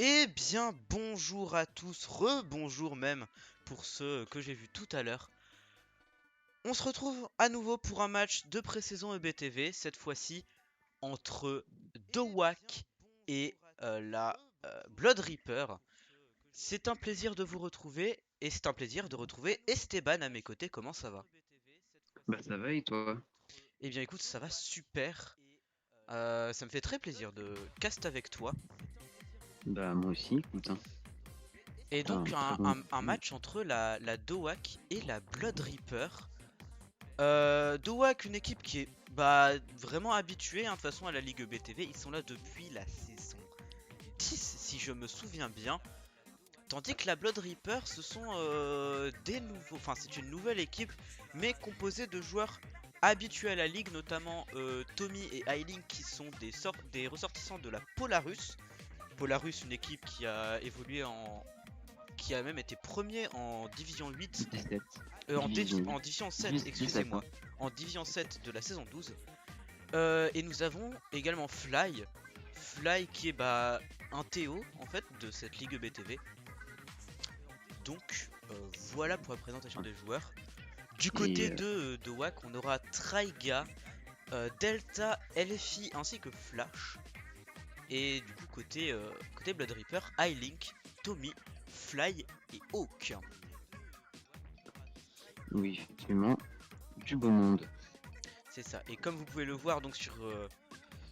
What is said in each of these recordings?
Eh bien, bonjour à tous, rebonjour même pour ceux que j'ai vus tout à l'heure. On se retrouve à nouveau pour un match de pré-saison EBTV, cette fois-ci entre Dowak et la Blood Reaper. C'est un plaisir de vous retrouver et c'est un plaisir de retrouver Esteban à mes côtés. Comment ça va? Bah ça va et toi? Eh bien, écoute, ça va super. Ça me fait très plaisir de cast avec toi. Bah moi aussi, écoute, hein. Et T'as un donc, très un, bon un- un jeu. match entre la Dowak et la Blood Reaper. Dowak, une équipe qui est vraiment habituée de toute façon à la Ligue BTV. Ils sont là depuis la saison 10 si je me souviens bien. Tandis que la Blood Reaper ce sont des nouveaux. Enfin c'est une nouvelle équipe mais composée de joueurs habitués à la Ligue, notamment Tommy et Ailing qui sont des ressortissants de la Polarus. Polarus, une équipe qui a évolué qui a même été premier en Division 8 17. Division en 8. Division 7, 17, hein. excusez-moi, en Division 7 de la saison 12. Et nous avons également Fly, Fly qui est un Théo en fait de cette Ligue BTV. Donc voilà pour la présentation des joueurs. Du Et côté de WAC, on aura Traiga, Delta, Elfie ainsi que Flash. Et du coup côté Blood Reaper, iLink, Tommy, Fly et Hawk. oui, effectivement, du beau monde. C'est ça. Et comme vous pouvez le voir donc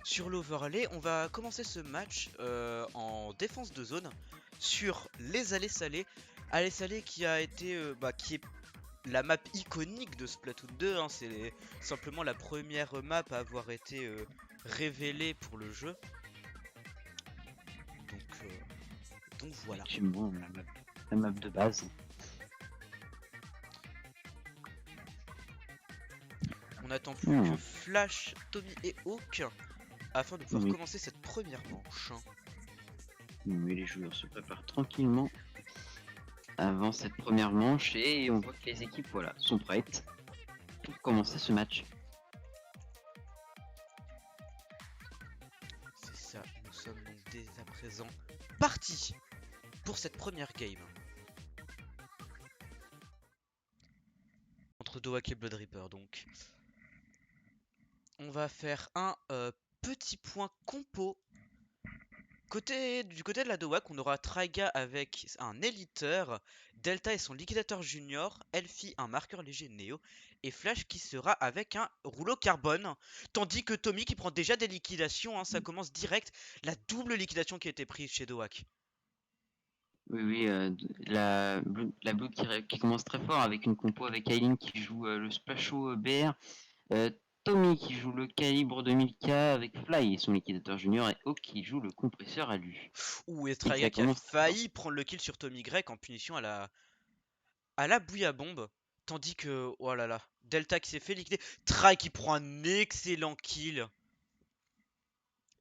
sur l'overlay, on va commencer ce match en défense de zone sur les allées salées. Allées salées qui a été qui est la map iconique de Splatoon 2, hein. C'est simplement la première map à avoir été révélée pour le jeu. Donc, donc voilà. Effectivement, la map de base. On n'attend plus que Hmm, Flash, Tommy et Hawk afin de pouvoir oui, commencer cette première manche. oui, les joueurs se préparent tranquillement avant cette première manche et on voit que les équipes voilà, sont prêtes pour commencer ce match. C'est ça, nous sommes donc dès à présent partis pour cette première game entre Dowak et Blood Reaper. Donc, on va faire un petit point compo. Du côté de la Dowak, on aura Traiga avec un éliteur, Delta et son liquidateur junior, Elfie un marqueur léger Néo, et Flash qui sera avec un rouleau carbone. Tandis que Tommy qui prend déjà des liquidations, hein, ça commence direct, la double liquidation qui a été prise chez Dowak. Oui, oui, la Blue qui commence très fort avec une compo avec Aileen qui joue le Splasho BR. Euh, Tommy qui joue le calibre 2000K avec Fly et son liquidateur junior et Hawk qui joue le compresseur à lui. Ouh, et Et Traiga ça qui a commence très fort. failli prendre le kill sur Tommy Grec en punition à la bouille à bombe. Tandis que, oh là là, Delta qui s'est fait liquider, Trai qui prend un excellent kill.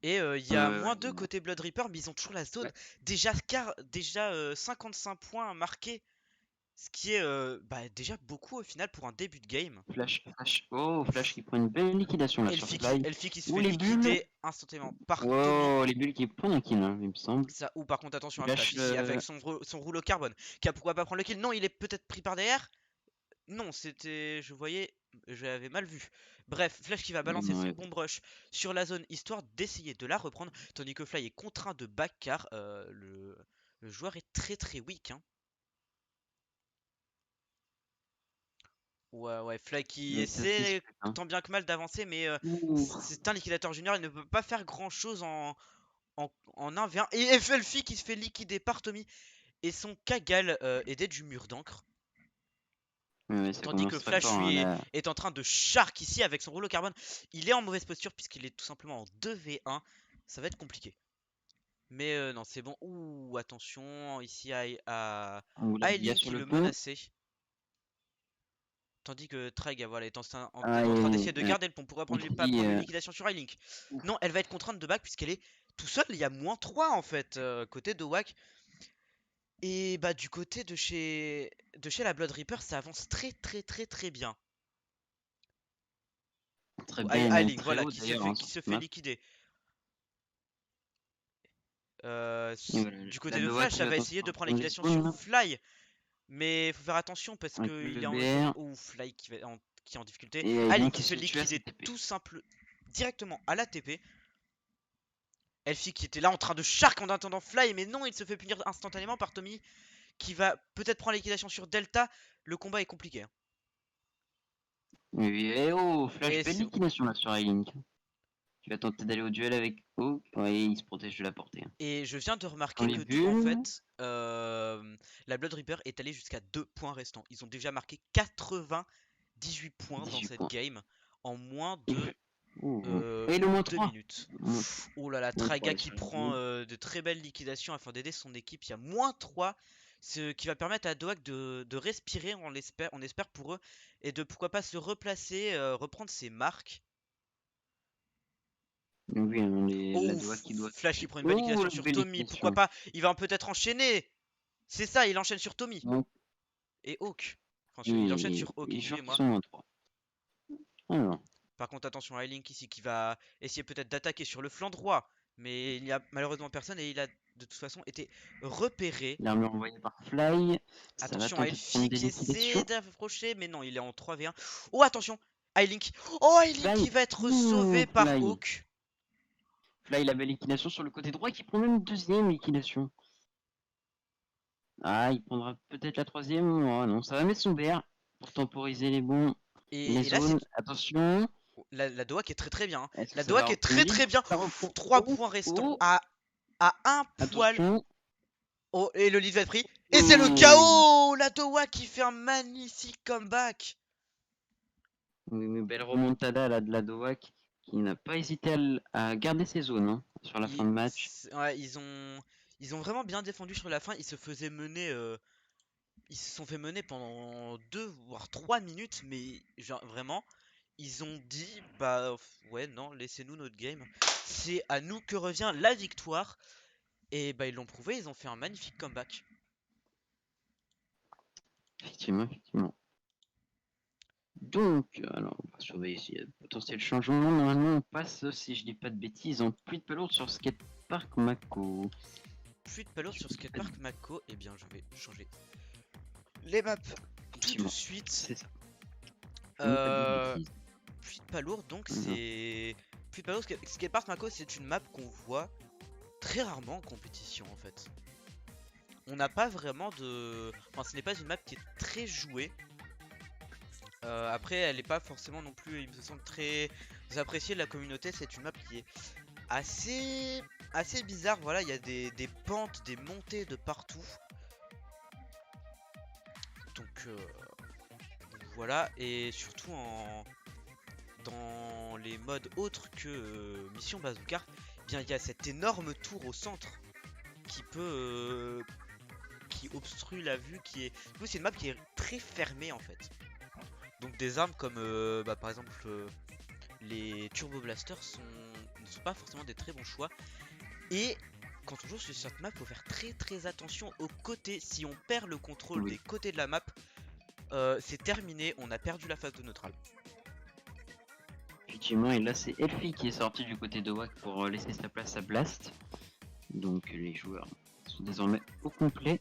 Et il y a Euh, moins 2 côté Blood Reaper, mais ils ont toujours la zone. Déjà 55 points marqués. Ce qui est déjà beaucoup au final pour un début de game. Flash qui prend une belle liquidation là sur Fly. Elfie qui se Ou fait les bulles. liquider instantanément par Tommy. Wow, les bulles qui prennent un kill, hein, il me semble. Ça, ou par contre, attention à Flash Flash, ici avec son rouleau carbone. Qui a pourquoi pas prendre le kill. Non, il est peut-être pris par derrière. Non, c'était. Je voyais. J'avais mal vu. Bref, Flash qui va balancer son ouais, bomb rush sur la zone histoire d'essayer de la reprendre. Tandis que Fly est contraint de back car le joueur est très très weak, hein. Ouais, ouais, Fly qui ça se essaie dispute, hein. tant bien que mal d'avancer, mais Ouh, c'est un liquidateur junior, il ne peut pas faire grand chose en 1v1. Et FLFI qui se fait liquider par Tommy et son Kagal aidé du mur d'encre. ouais, ça Tandis que commence très Flash fort, hein, lui là. est en train de shark ici avec son rouleau carbone. Il est en mauvaise posture puisqu'il est tout simplement en 2v1. Ça va être compliqué. Mais non, c'est bon. Ouh, attention, ici Ouh, la à dégâts Eileen sur qui le le pont. menaçait. Tandis que Treg voilà, est en train Aïe, d'essayer de garder le pont. Pourquoi contre pas qui, prendre une liquidation sur Link? Non, elle va être contrainte de back puisqu'elle est tout seule. Il y a -3 en fait, côté de Wack. Et bah du côté de chez la Blood Reaper, ça avance très très très très bien. très Ou bien et même Link, très voilà, haut d'ailleurs, hein, qui sur se cette fait map. liquider. Et voilà, Du côté la de Doha Flash, qui ça va va tenter essayer de de prendre reprendre les l'équilation sur spawns Fly. Mais faut faire attention parce avec qu'il le est en zone. BR. Oh, Fly qui est en difficulté. Et Aileen Aileen qui qui se se fait fait tuer à liquider cette TP. tout simple directement à la TP. Elfie qui était là en train de shark en attendant Fly, mais non, il se fait punir instantanément par Tommy qui va peut-être prendre la liquidation sur Delta. Le combat est compliqué, hein. Oui, et oh, Et flash, belle liquidation là sur Aileen. Tu vas tenter d'aller au duel avec Hawk. Ouais, il se protège de la portée, hein. Et je viens de Dans remarquer les que en bulles, fait, la Blood Reaper est allée jusqu'à 2 points restants. Ils ont déjà marqué 98 points dans 18 cette points. game en moins Et, de oh, oh. Et le moins 2 3. minutes. Moins, Oh là là, moins 3 Traga là qui sur la prend zone. de très belles liquidations afin d'aider son équipe. Il y a moins 3, ce qui va permettre à Doak de respirer, on espère pour eux, et de pourquoi pas se replacer, reprendre ses marques. Oui, on est la Oh, Doha qui doit Flash qui toucher. prend une belle Oh, liquidation la sur belle Tommy. Pourquoi liquidation. pas? Il va peut-être enchaîner. C'est ça, il enchaîne sur Tommy. Donc, Et Hawk. Enfin, il enchaîne et sur Hawk, les joueurs qui excusez-moi. sont moins 3. Alors, Par contre, attention à Link ici qui va essayer peut-être d'attaquer sur le flanc droit. Mais il n'y a malheureusement personne et il a de toute façon été repéré. l'armure envoyée par Fly. Ça va Attention à tenter de prendre Elfie des qui essaie liquidations. d'approcher. Mais non, il est en 3v1. Oh, attention! Link. Oh, Link Fly. qui va être Ouh, sauvé par Fly. Hawk. Fly, la belle liquidation sur le côté droit qui prend même une deuxième liquidation. Ah, il prendra peut-être la troisième. Oh non, ça va mettre son BR pour temporiser les bons. Les Et là, c'est zones. Attention. la Doha qui est très très bien, hein. Est-ce que La ça Doha va qui est reprendre très vite? très bien. Ça reprend. 3 Oh, points restants oh. à un poil. Attention. Oh, et le lead va être pris. Et c'est le Oh. chaos. La Doha qui fait un magnifique comeback. Oui, oui, belle remontada là, de la Doha qui n'a pas hésité à garder ses zones, hein, sur la fin de match. Ouais, ils ont vraiment bien défendu sur la fin. Ils se sont fait mener pendant 2 voire 3 minutes, mais genre vraiment, ils ont dit bah ouais non, laissez-nous notre game. C'est à nous que revient la victoire. Et bah ils l'ont prouvé, ils ont fait un magnifique comeback. Effectivement, effectivement. Donc, alors, on va surveiller s'il y a de potentiel changement. Normalement, on passe, si je dis pas de bêtises, en pluie de pelouse sur Skatepark Mako. Pluie de palourde sur Skatepark Mako. Et bien je vais changer les maps tout de suite. C'est ça. Je dis pas de bêtises. Pluie de palourde, donc Mhm. c'est. Pluie de palourde, Skatepark Mako, c'est une map qu'on voit très rarement en compétition en fait. On n'a pas vraiment de. Enfin, ce n'est pas une map qui est très jouée. Après, elle n'est pas forcément non plus, il me semble, très appréciée de la communauté. C'est une map qui est assez bizarre. Voilà, il y a des pentes, des montées de partout. Donc voilà, et surtout dans les modes autres que Mission Bazooka, eh bien il y a cette énorme tour au centre qui peut qui obstrue la vue, qui est. Du coup, c'est une map qui est très fermée en fait. Donc des armes comme bah, par exemple les Turbo Blasters ne sont pas forcément des très bons choix. Et quand on joue sur cette map, il faut faire très attention aux côtés. Si on perd le contrôle des côtés de la map, c'est terminé, on a perdu la phase de neutral. Effectivement, et là c'est Elfie qui est sorti du côté de WAC pour laisser sa place à Blast. Donc les joueurs sont désormais au complet.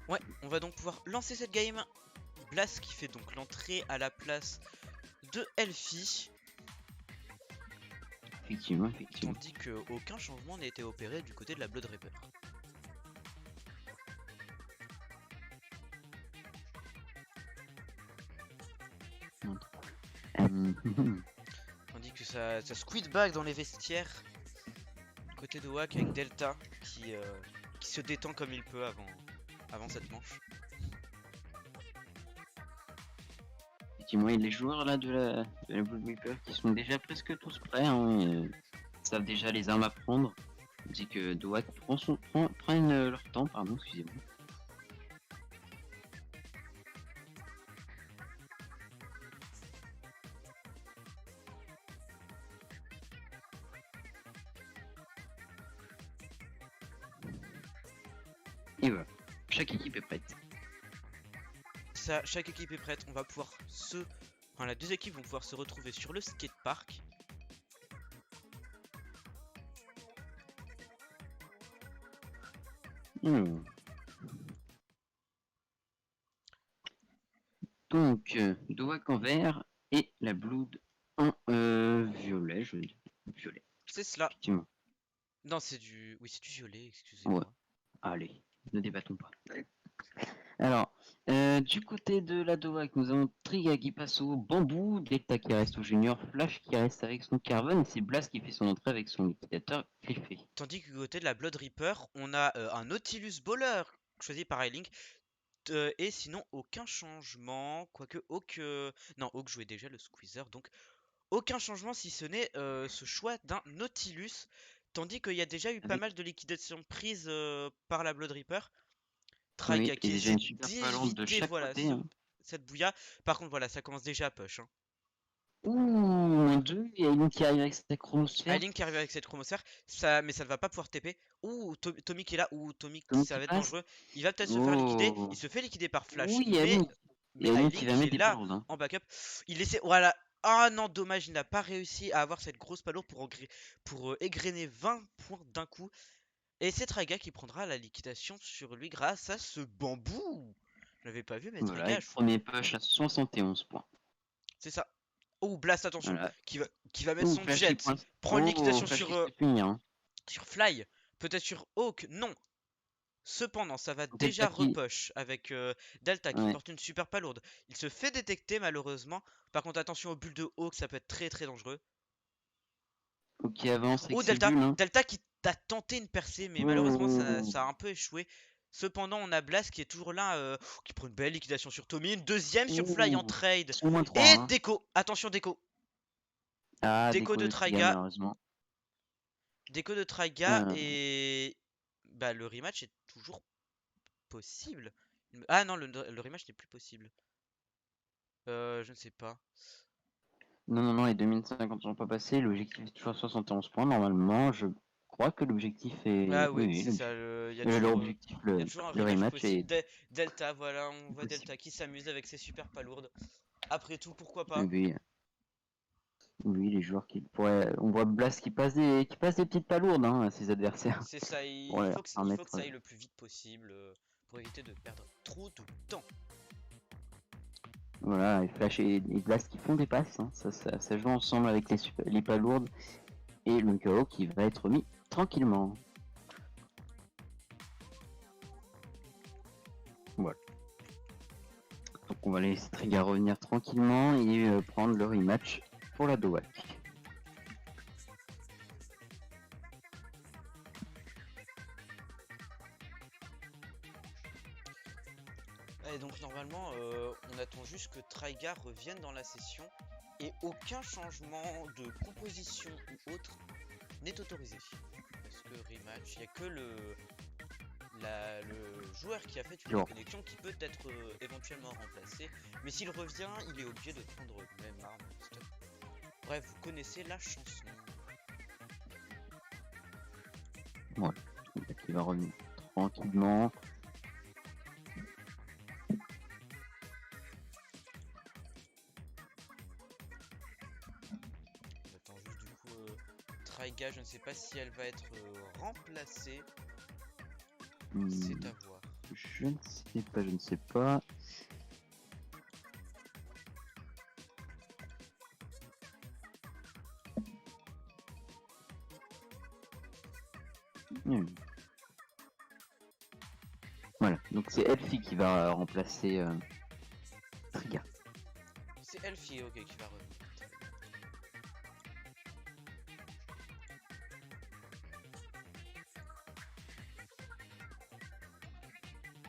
Ouais, on va donc pouvoir lancer cette game. Blast qui fait donc l'entrée à la place de Elfie. Effectivement. Tandis qu'aucun changement n'a été opéré du côté de la Blood Reaper. Tandis que ça squid back dans les vestiaires. Côté de Wack avec Delta qui se détend comme il peut avant cette manche. Effectivement, et les joueurs là de la Blood Reaper qui sont déjà presque tous prêts, hein, savent déjà les armes à prendre. On dit que Doak prennent leur temps, pardon, excusez-moi. Et voilà, chaque équipe est prête. Ça, chaque équipe est prête, on va pouvoir Enfin, les deux équipes vont pouvoir se retrouver sur le skatepark. Hmm. Donc, Doak en vert et la Blood en violet, je veux dire. Violet, C'est cela. effectivement. Non, c'est du... Oui, c'est du violet, Ouais, excusez-moi. allez, ne débattons pas. Alors, du côté de la Doak, nous avons Triga qui passe au bambou, Delta qui reste au junior, Flash qui reste avec son Carbone, et c'est Blast qui fait son entrée avec son liquidateur griffé. Tandis que du côté de la Blood Reaper, on a un Nautilus Bowler choisi par Highlink. Et sinon, aucun changement. Quoique Hawk... Non, Hawk jouait déjà le Squeezer, donc aucun changement si ce n'est ce choix d'un Nautilus. Tandis qu'il y a déjà eu pas Avec, mal de liquidations prises par la Blood Reaper. oui, Traiga et qui déjà essaie une super palante de d'éviter chaque voilà, côté. Hein. cette bouilla. Par contre, voilà, ça commence déjà à push. Hein. Ouh, un 2, il y a une qui arrive avec sa chronosphère. Aileen qui arrive avec cette chromosphère, ça, mais ça ne va pas pouvoir TP. Ouh, Tommy qui est là, ouh, Tommy, Tommy ça qui va être passe. dangereux. Il va peut-être se faire liquider. Il Oh, se fait liquider par Flash, oui, il y mais a une qui Aileen va qui est mettre des là palourdes. Hein. en backup. Il essaie, voilà. Ah non, dommage, il n'a pas réussi à avoir cette grosse palourde pour égrener 20 points d'un coup. Et c'est Traiga qui prendra la liquidation sur lui grâce à ce bambou. Je l'avais pas vu, mais Voilà, Traiga, et premier push à 71 points. c'est ça. Oh, Blast, attention, Voilà. qui va mettre Ouh, son Flash qui jet. pointe. Prend une Oh, liquidation Flash qui sur, se fait punir. Hein. sur Fly. Peut-être sur Hawk. Non. Cependant, ça va déjà Delta qui. repush avec Delta qui Ouais. porte une super palourde. Il se fait détecter malheureusement. Par contre, attention aux bulles de Hawk, ça peut être très très dangereux. Ou qui avance avec Oh, ses Delta! bulles. Hein. Delta qui a tenté une percée, mais malheureusement, Oh. ça a un peu échoué. Cependant, on a Blast qui est toujours là, qui prend une belle liquidation sur Tommy. Une deuxième sur Fly en Ouh. trade. Ils sont moins 3. Et Hein. Déco! Attention, Déco! Ah, Déco déco de de Triga, Traiga. malheureusement. Déco de Traiga Euh, et... Bah, le rematch est toujours possible. Ah non, le rematch n'est plus possible. Je ne sais pas. Non, non, non, les 2050 sont pas passés. L'objectif est toujours 71 points. Normalement, je crois que l'objectif est. Ah Oui, oui, oui, c'est ça. Il y a l'objectif, toujours un le rematch rematch possible. est Delta, voilà, on voit possible. Delta qui s'amuse avec ses super palourdes. Après tout, pourquoi Oui, pas? oui, oui, les joueurs qui pourraient. On voit Blast qui passe des petites palourdes hein, à ses adversaires C'est ça, pour leur il faut que permettre. ça aille le plus vite possible pour éviter de perdre trop de temps. Voilà, et Flash et Blast qui font des passes. Hein, ça joue ensemble avec les palourdes et le KO qui va être mis tranquillement. Voilà. Donc on va laisser Trigger revenir tranquillement et prendre le rematch pour la Doak. Et donc normalement, on attend juste que Traiga revienne dans la session et aucun changement de composition ou autre n'est autorisé. Parce que rematch, il n'y a que le joueur qui a fait une déconnexion qui peut être éventuellement remplacé. Mais s'il revient, il est obligé de prendre le même arme. Bref, vous connaissez la chanson. Voilà. Il va revenir tranquillement. J'attends juste du coup Traiga, je ne sais pas si elle va être remplacée. C'est à voir. Je ne sais pas, je ne sais pas. Voilà, donc c'est Elfie qui va remplacer Trigger. C'est Elfie, ok, qui va revenir.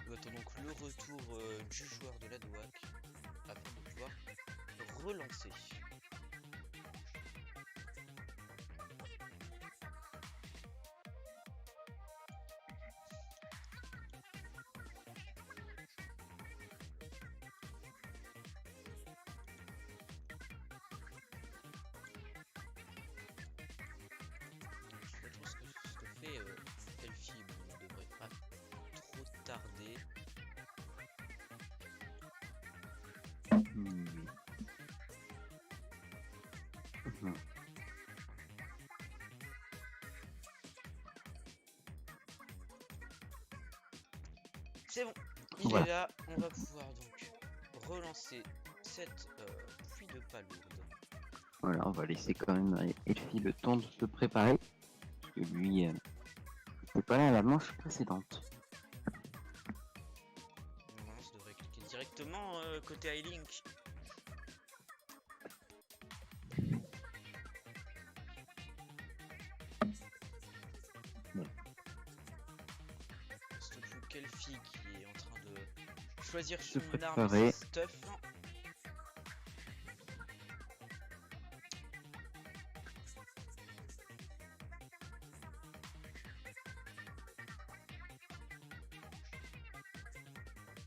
Nous attendons donc le retour du joueur de la Douac afin de pouvoir relancer. Je trouve ce que fait Elfie, bon, ne devrait pas trop tarder. C'est bon, il Voilà. est là. On va pouvoir donc relancer cette pluie de palourdes. Voilà, on va laisser quand même Elfie le temps de se préparer. Parce que lui, c'est pas là à la manche précédente. Normalement, ça devrait cliquer directement côté iLink. Bon. C'est donc Kelfi qui est en train de choisir Se son arme préparer. et ses stuff.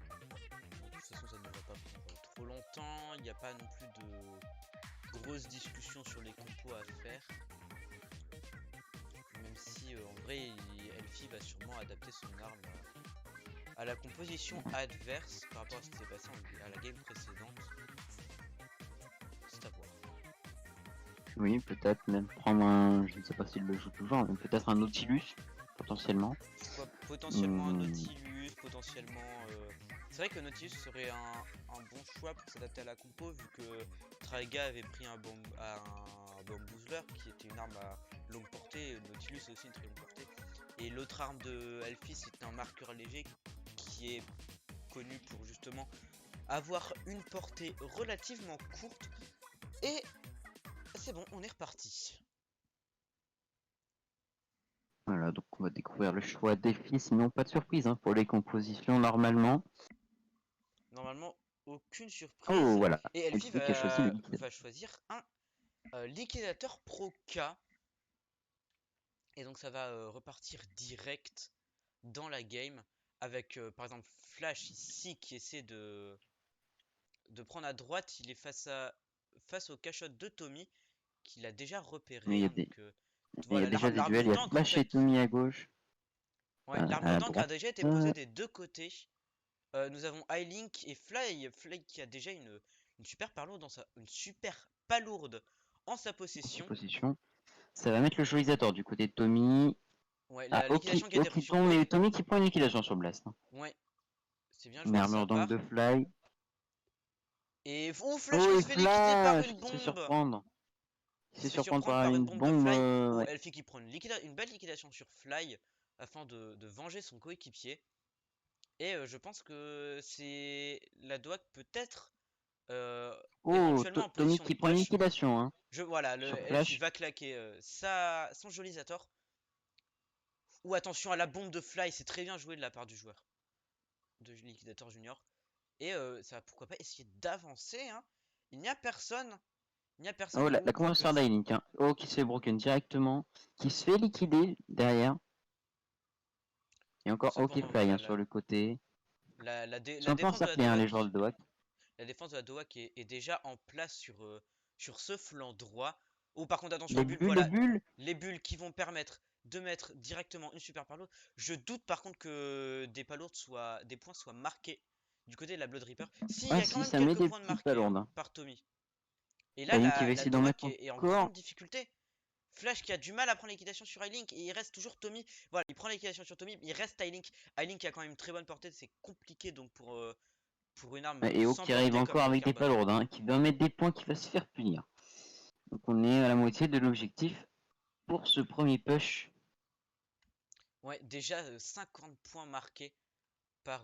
De toute façon, ça ne devrait pas prendre trop longtemps. Il n'y a pas non plus de grosses discussions sur les compos à faire. Même si en vrai, Elfie va sûrement adapter son arme à la composition adverse par rapport à ce qui s'est passé à la game précédente. C'est à voir. Oui, peut-être même prendre un. Je ne sais pas s'il le joue toujours, mais peut-être un Nautilus, potentiellement. Potentiellement un Nautilus, potentiellement. C'est vrai que Nautilus serait un bon choix pour s'adapter à la compo, vu que Traiga avait pris un Bombuzler qui était une arme à longue portée. Nautilus est aussi une très longue portée. Et l'autre arme de Elfie, c'est un marqueur léger qui est connu pour justement avoir une portée relativement courte. Et c'est bon, on est reparti. Voilà, donc on va découvrir le choix d'Elfie, sinon pas de surprise hein, pour les compositions normalement. Normalement, aucune Oh surprise. voilà, Et Elfie Elfie qui a choisi le liquide. va choisir un liquidateur Pro K. Et donc ça va repartir direct dans la game. Avec par exemple Flash ici qui essaie de prendre à droite. Il est face au cachot de Tommy qu'il a déjà Mais repéré. Hein, donc il y a voilà, déjà des l'arme duels, il y a d'encre en Flash et fait. Tommy à gauche, Ouais, l'armure à d'encre a droite. déjà été posée des deux côtés. Nous avons iLink et Fly. Fly qui a déjà une super palourde une super palourde en sa possession. Position. Ça va mettre le Jolisator du côté de Tommy. Ouais, Ah, la Oki, liquidation qui a été prise Oki sur tombe Oki. et Tommy qui prend une liquidation sur Blast. Ouais, c'est bien Une joué de sa armure d'angle de part. Fly. Et Flash Oh qui et se fait liquider par Flash une qui se fait bombe. surprendre. Il Il se se fait fait surprendre surprendre par par une une bombe de bombe. Fly. Ouais. Elfie qui prend une belle liquidation sur Fly afin de venger son coéquipier. Et je pense que c'est la Doak peut-être Oh, éventuellement en Tommy position de qui prend une push. liquidation hein, Voilà, le sur Elfie Flash. va claquer son Jolisator. Ou attention à la bombe de Fly, c'est très bien joué de la part du joueur de Liquidator Junior. Et ça va pourquoi pas essayer d'avancer. Hein. Il n'y a personne. Il n'y a personne Oh là la où on voit que conversion d'Ailink. Hein. Oh qui se fait broken directement. Qui se fait liquider derrière. Et encore OK cependant Fly voilà hein, sur le côté. Ils la sont un peu défense de la encerclés hein, les joueurs Doak. de Doak. La défense de la Doak est déjà en place sur ce flanc droit. Oh par contre attention Les aux bulles, bulles, les voilà bulles. les bulles qui vont permettre de mettre directement une super palourde. Je doute par contre que des points soient marqués du côté de la Blood Reaper. Si, il y Ah a quand si, même ça met quelques des points de petites marqués hein, palourdes. Hein. par Tommy. Et là, Ailink qui va la essayer d'en mettre Doak est en encore. grande difficulté. Flash qui a du mal à prendre l'équitation sur iLink et il reste toujours Tommy. Voilà, il prend l'équitation sur Tommy, il reste iLink. iLink qui a quand même une très bonne portée, c'est compliqué donc pour une arme Et Oak sans qui arrive portée comme encore Blood avec des Carbon. palourdes. Hein, qui va mettre des points qui va se faire punir. Donc on est à la moitié de l'objectif pour ce premier push. Ouais, déjà 50 points marqués par,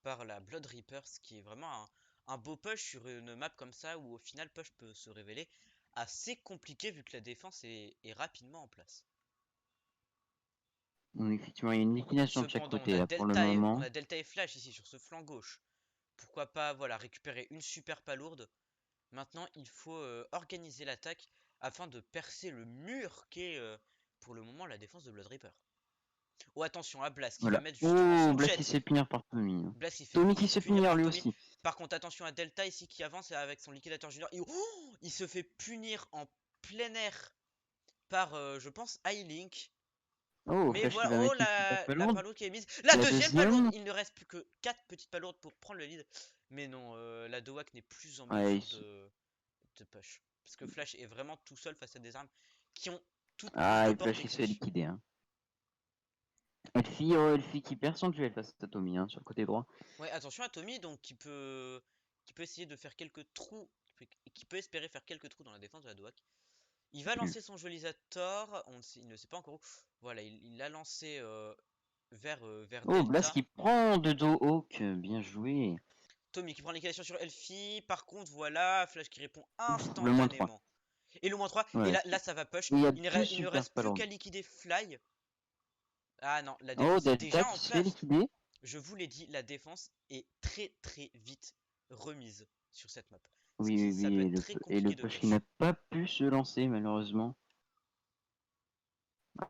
par la Blood Reaper, ce qui est vraiment un beau push sur une map comme ça où au final push peut se révéler assez compliqué vu que la défense est rapidement en place. Effectivement, il y a une liquidation de chaque Cependant, côté là pour le moment. On a Delta et Flash ici sur ce flanc gauche. Pourquoi pas voilà, récupérer une super palourde. Maintenant, il faut organiser l'attaque afin de percer le mur qu'est pour le moment la défense de Blood Reaper. Oh attention à Blast qui va Voilà. mettre justement Oh, son Blast qui jet. se fait punir par Tommy. Hein. Blast Tommy qui qui se se fait fait punir punir par lui Tommy. aussi. Par contre attention à Delta ici qui avance avec son liquidateur junior. Il se fait punir en plein air par je pense iLink. Oh, Mais Flash qui voilà, va oh mettre une super la palourde. palourde qui est mise. La La deuxième palourde, deuxième. il ne reste plus que 4 petites palourdes pour prendre le lead. Mais non, la Doak n'est plus en Ouais, mesure de push. Parce que Flash est vraiment tout seul face à des armes qui ont toutes plus ah, de et Flash portée qui que se fait lui. liquider. Hein. Elfie qui perd son duel face à Tommy hein, sur le côté droit. Ouais, attention à Tommy, donc qui peut essayer de faire quelques trous, qui peut espérer faire quelques trous dans la défense de la Doak. Il va Mm. lancer son Jolisator, il ne sait pas encore où. Voilà, il l'a lancé vers Oh, Blast Delta. qui prend de dos Hawk, bien joué. Tommy qui prend l'égalisation sur Elfie. Par contre, voilà, Flash qui répond Le moins 3. instantanément. Et le moins 3, et Ouais. là ça va push. Il y a Il deux ne super reste plus palourdes. qu'à liquider Fly. Ah non, la Oh, défense est Delta déjà en qui se fait place. liquider. Je vous l'ai dit, la défense est très très vite remise sur cette map. Oui, oui, Ça oui, peut être très et le compliqué de push qui push. n'a pas pu se lancer malheureusement.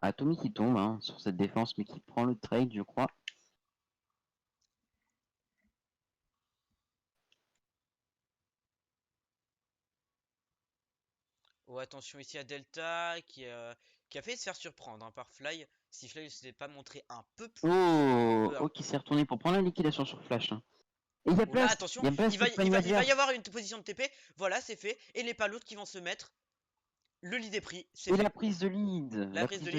Ah, Tommy qui tombe hein, sur cette défense, mais qui prend le trade, je crois. Oh, attention ici à Delta qui a fait se faire surprendre hein, par Fly. Si Fly ne s'était pas montré un peu plus. Oh, oh qui s'est retourné pour prendre la liquidation sur Flash. Hein. Et Oh là, Il attention, y a Blast qui poigne il va y l'adverse. avoir une position de TP. Voilà, c'est fait. Et les palos qui vont se mettre. Le lead est pris, c'est Et fait. la La prise prise de de lead,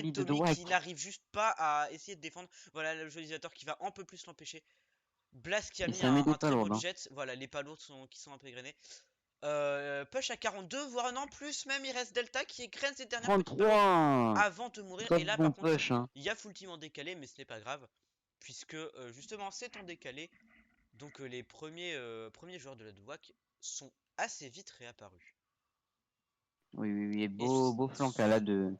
lead de Tommy qui Dwack. n'arrive juste pas à essayer de défendre. Voilà, le jolisateur qui va un peu plus l'empêcher. Blast qui a Et mis ça met des un très beau palourdes. Hein. jet. Voilà, les palos qui sont un peu égrenés. Push à 42, voire non plus même. Il reste Delta qui égrène cette dernière petite palourde 33. avant de mourir. Très Et là, par bon contre, push. Hein. il y a full team en décalé, mais ce n'est pas grave. Puisque justement, c'est en décalé. Donc les premiers joueurs de la Dwack sont assez vite réapparus. Oui, oui, oui. Et Et beau flanc là ça de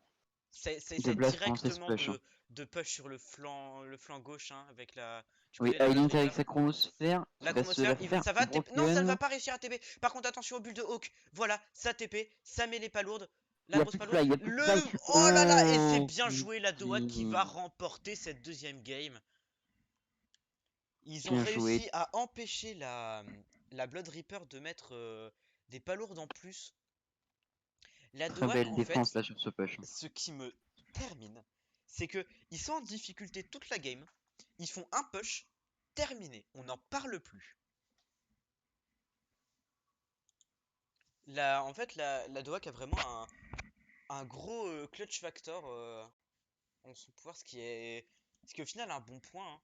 essaie Blast pour lancer ce directement push. Hein. de push sur le flink gauche hein, avec du Oui, côté de la Blood Ailink avec Reaper. sa chromosphère qui La va se chromosphère, la faire ça va TP. Non, ça ne va broken. pas réussir à TP. Par contre, attention au bulle de Hawk. Voilà, ça TP, ça met les palourdes. Il La n'y a grosse plus de palourde. fly, il n'y a plus de fly. Oh là là, et c'est Oh, bien joué la Doha qui va putain. remporter cette deuxième game. Ils ont Bien joué. réussi à empêcher la Blood Reaper de mettre des palourdes en plus. La Très Doak, belle en défense fait, là sur ce push. ce qui me termine, c'est que ils sont en difficulté toute la game. Ils font un push, terminé. On n'en parle plus. En fait, la Doak a vraiment un gros clutch factor en son pouvoir, ce qui est au final un bon point. Hein.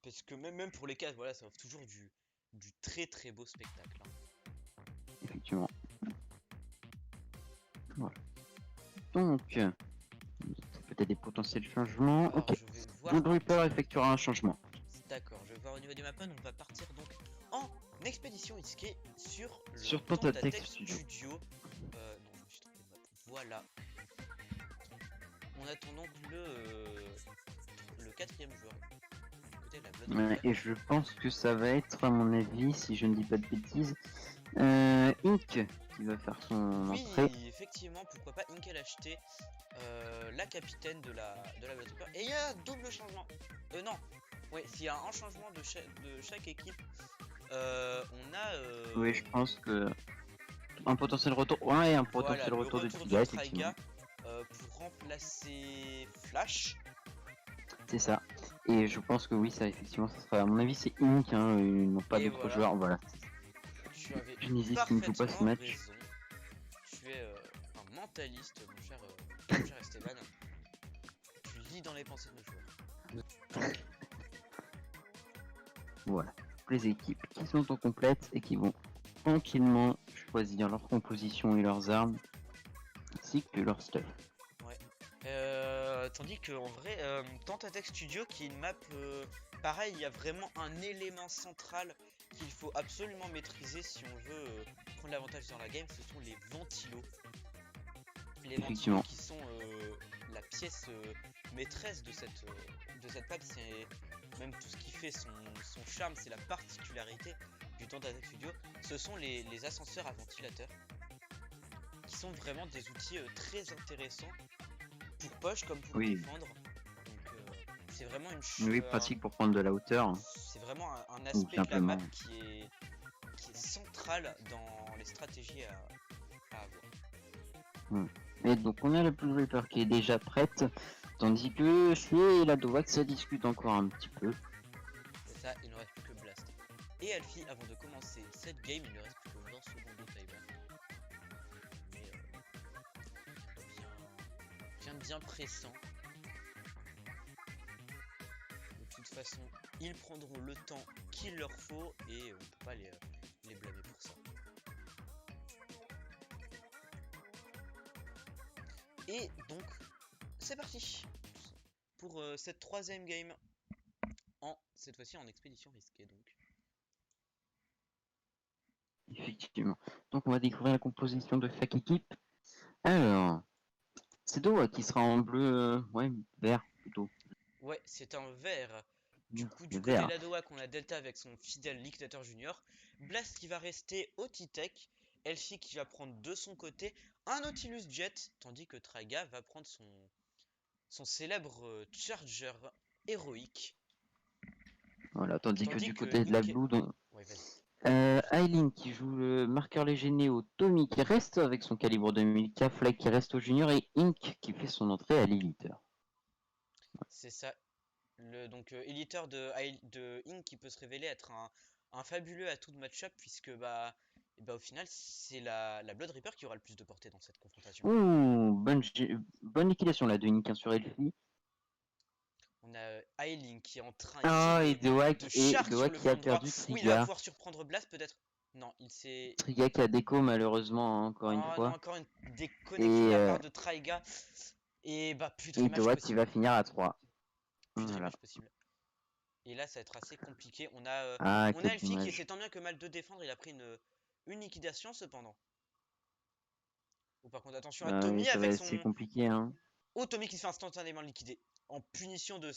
Parce que même pour les cases, voilà, ça offre toujours du très très beau spectacle. Hein. Effectivement. Voilà. Donc, peut-être des potentiels changements. Alors, Ok. je vais voir. Blood Reaper effectuera un changement. D'accord, je vais voir au niveau du mapon. On va partir donc en expédition risquée sur le Sur Tentatex Tentatex Studio. Studio. Non, je me suis trompé de map. Voilà. On attend donc le quatrième joueur. Côté de la Blood Reaper. Et je pense que ça va être, à mon avis, si je ne dis pas de bêtises, Ink qui va faire son Oui, entrée. effectivement, pourquoi pas. Inkel acheter la capitaine de la Blood Reaper. Et il y a un double changement. Non. Ouais, s'il y a un changement de chaque équipe, on a. Oui, je pense que un potentiel retour. Ouais, un Voilà, potentiel le retour de retour Tiga, de effectivement. Traiga pour remplacer Flash. C'est ça. Et je pense que oui, ça effectivement, ça sera. À mon avis, c'est Ink. Hein, ils n'ont pas Et d'autres voilà. joueurs. Voilà. Tu avais Genesis qui ne joue pas ce parfaitement match. raison. Tu es un mentaliste, mon cher Esteban. Tu lis dans les pensées de nos joueurs. Voilà. Les équipes qui sont en complète et qui vont tranquillement choisir leur composition et leurs armes, ainsi que leur stuff. Ouais. Tandis que en vrai, Tentatex Studio, qui est une map pareil, il y a vraiment un élément central qu'il faut absolument maîtriser si on veut prendre l'avantage dans la game, ce sont les ventilos. Les ventilos qui sont la pièce maîtresse de cette map, c'est même tout ce qui fait son charme, c'est la particularité du Tentatex Studio, ce sont les ascenseurs à ventilateurs, qui sont vraiment des outils très intéressants pour push comme pour défendre. Donc c'est vraiment pratique pour prendre de la hauteur. C'est vraiment un aspect de la map qui est central dans les stratégies à avoir. Et donc on a la Blood Reaper qui est déjà prête, tandis que chez la Dovak ça discute encore un petit peu. C'est ça, il ne reste plus que Blast. Et Alfie, avant de commencer cette game, il ne reste plus que 20 secondes de timer. Mais bien pressant. façon, ils prendront le temps qu'il leur faut et on peut pas les blâmer pour ça. Et donc, c'est parti pour cette troisième game, cette fois-ci en expédition risquée donc. Effectivement. Donc on va découvrir la composition de chaque équipe. Alors, c'est Doha qui sera en bleu, ouais, vert plutôt. Ouais, c'est un vert. Du coup, du côté de Vert. la Doha, on a Delta avec son fidèle liquidateur junior. Blast qui va rester au T-Tech. Elfie qui va prendre de son côté un Nautilus Jet. Tandis que Traiga va prendre son célèbre Charger héroïque. Voilà, tandis que du côté de la Ink... Blue, donc, Ouais, vas-y. Aileen qui joue le marqueur léger Néo, Tommy qui reste avec son calibre 2000K, Flag qui reste au junior et Ink qui fait son entrée à l'éliter. C'est ça. Donc éditeur de Ink qui peut se révéler être un fabuleux atout de match-up puisque au final c'est la Blood Reaper qui aura le plus de portée dans cette confrontation. Ouh, bonne liquidation là de Ink hein, sur Elfie. On a Ailing qui est en train ici Ah, et de Shark sur le Doha qui a flanc droit. perdu Oui, il va Triga. pouvoir surprendre Blast peut-être. Non, il s'est... Triga qui a déco malheureusement hein, encore une Oh non, fois. encore une déconnexion de Et, la part de Traiga. Et plus de et rematch Doha qui va possible. finir à 3. Plus de Voilà. rematch possible. Et là, ça va être assez compliqué. On a Quel Elfie qui dommage. essaie tant bien que mal de défendre. Il a pris une liquidation cependant. Ou par contre, attention à Oui, Tommy ça va avec être son... assez compliqué hein. Oh, Tommy qui se fait instantanément liquider. En punition de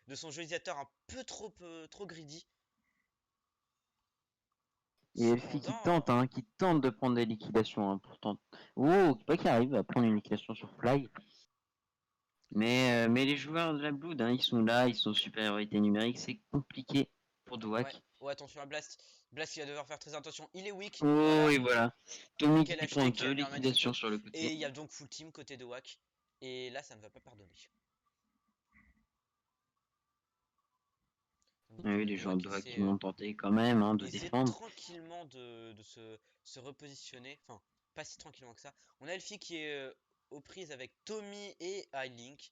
Ouais. son jolisateur un peu trop greedy. Et Elfie Cependant... qui tente de prendre des liquidations, hein, pourtant. Oh, pas qui arrive à prendre une liquidation sur Fly. Mais les joueurs de la Blood, hein, ils sont là, ils sont supériorité numérique, c'est compliqué pour Ouais, Dwak. oh attention à Blast. Blast il va devoir faire très attention. Il est weak. Oh, Voilà. et voilà. Tommy Nickel qui prend hashtag. deux liquidations sur le Et côté. il y a donc full team côté de Wack. Et là, ça ne va pas pardonner. Ah oui, les De joueurs de Wack Dwak qui vont tenter quand même hein, de essaie défendre. tranquillement de se repositionner. Enfin, pas si tranquillement que ça. On a Elfie qui est aux prises avec Tommy et iLink.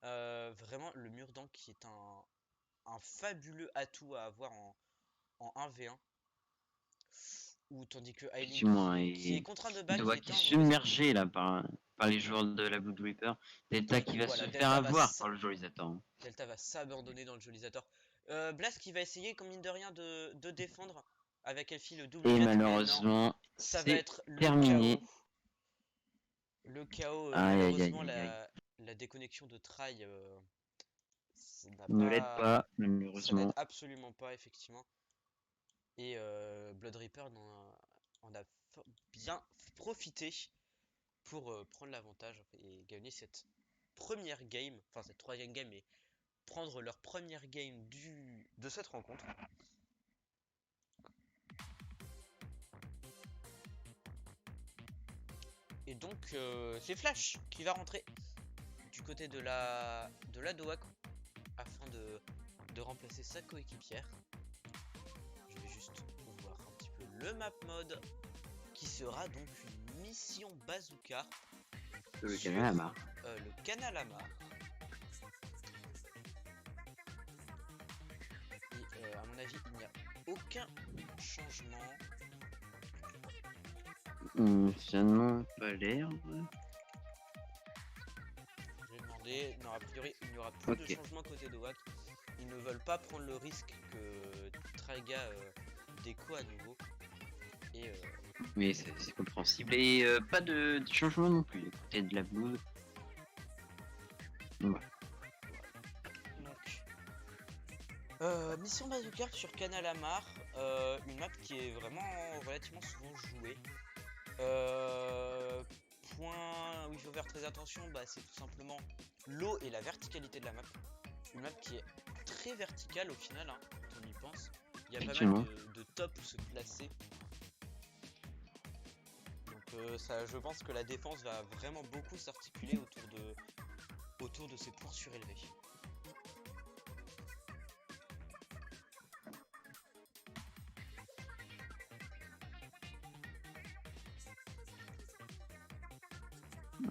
Vraiment, le mur d'encre qui est un fabuleux atout à avoir en 1v1. Ou tandis que iLink Effectivement, qui est et contraint de back, qui Dwak qui était est en mauvaise submergé là par les joueurs de la Blood Reaper. Delta qui va voilà, se faire avoir par le Jolisator. Hein. Delta va s'abandonner dans le Jolisator. Blast qui va essayer, comme mine de rien, de défendre avec Elfie le double Et jet, mais non, malheureusement, ça va c'est être le terminé. chaos. Le chaos, Aïe aïe aïe malheureusement, aïe aïe. la déconnexion de Try, ça n'a Ne l'aide pas, pas, ça l'aide malheureusement. absolument pas, effectivement. Et Blood Reaper en a bien profité pour prendre l'avantage et gagner cette première game, enfin cette troisième game, et prendre leur première game de cette rencontre. Et donc c'est Flash qui va rentrer du côté de la Doha afin de remplacer sa coéquipière. Je vais juste voir un petit peu le map mode qui sera donc une mission bazooka Le sur Kanalama. le Kanalama. Et à mon avis, il n'y a aucun changement. Ça n'a pas l'air. Je vais demander. Non, a priori, il n'y aura plus de changement côté de Wack. Ils ne veulent pas prendre le risque que Traiga déco à nouveau. Et Mais c'est compréhensible. Et pas de changement non plus du côté de la Blood. Voilà. Donc, mission bazooka sur Kanalamar, une map qui est vraiment relativement souvent jouée. Point où il faut faire très attention, c'est tout simplement l'eau et la verticalité de la map. Une map qui est très verticale au final, hein, quand on y pense. Il y a pas mal de top où se placer. Donc ça, je pense que la défense va vraiment beaucoup s'articuler autour de ces points surélevés.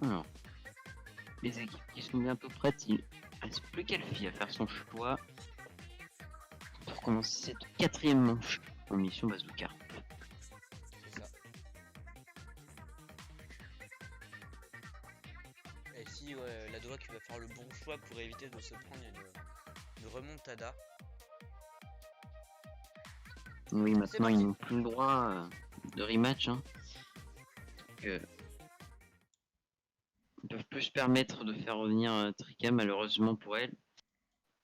Alors, les équipes qui sont bientôt prêtes, il reste plus qu'Elfie à faire son choix. commencer cette 4ème manche en mission bazooka. C'est ça. Et ici, ouais, la Doha qui va faire le bon choix pour éviter de se prendre une remontada. Oui, maintenant parti. ils n'ont plus le droit de rematch. Hein. Donc, ils peuvent plus se permettre de faire revenir Trika, malheureusement pour elle.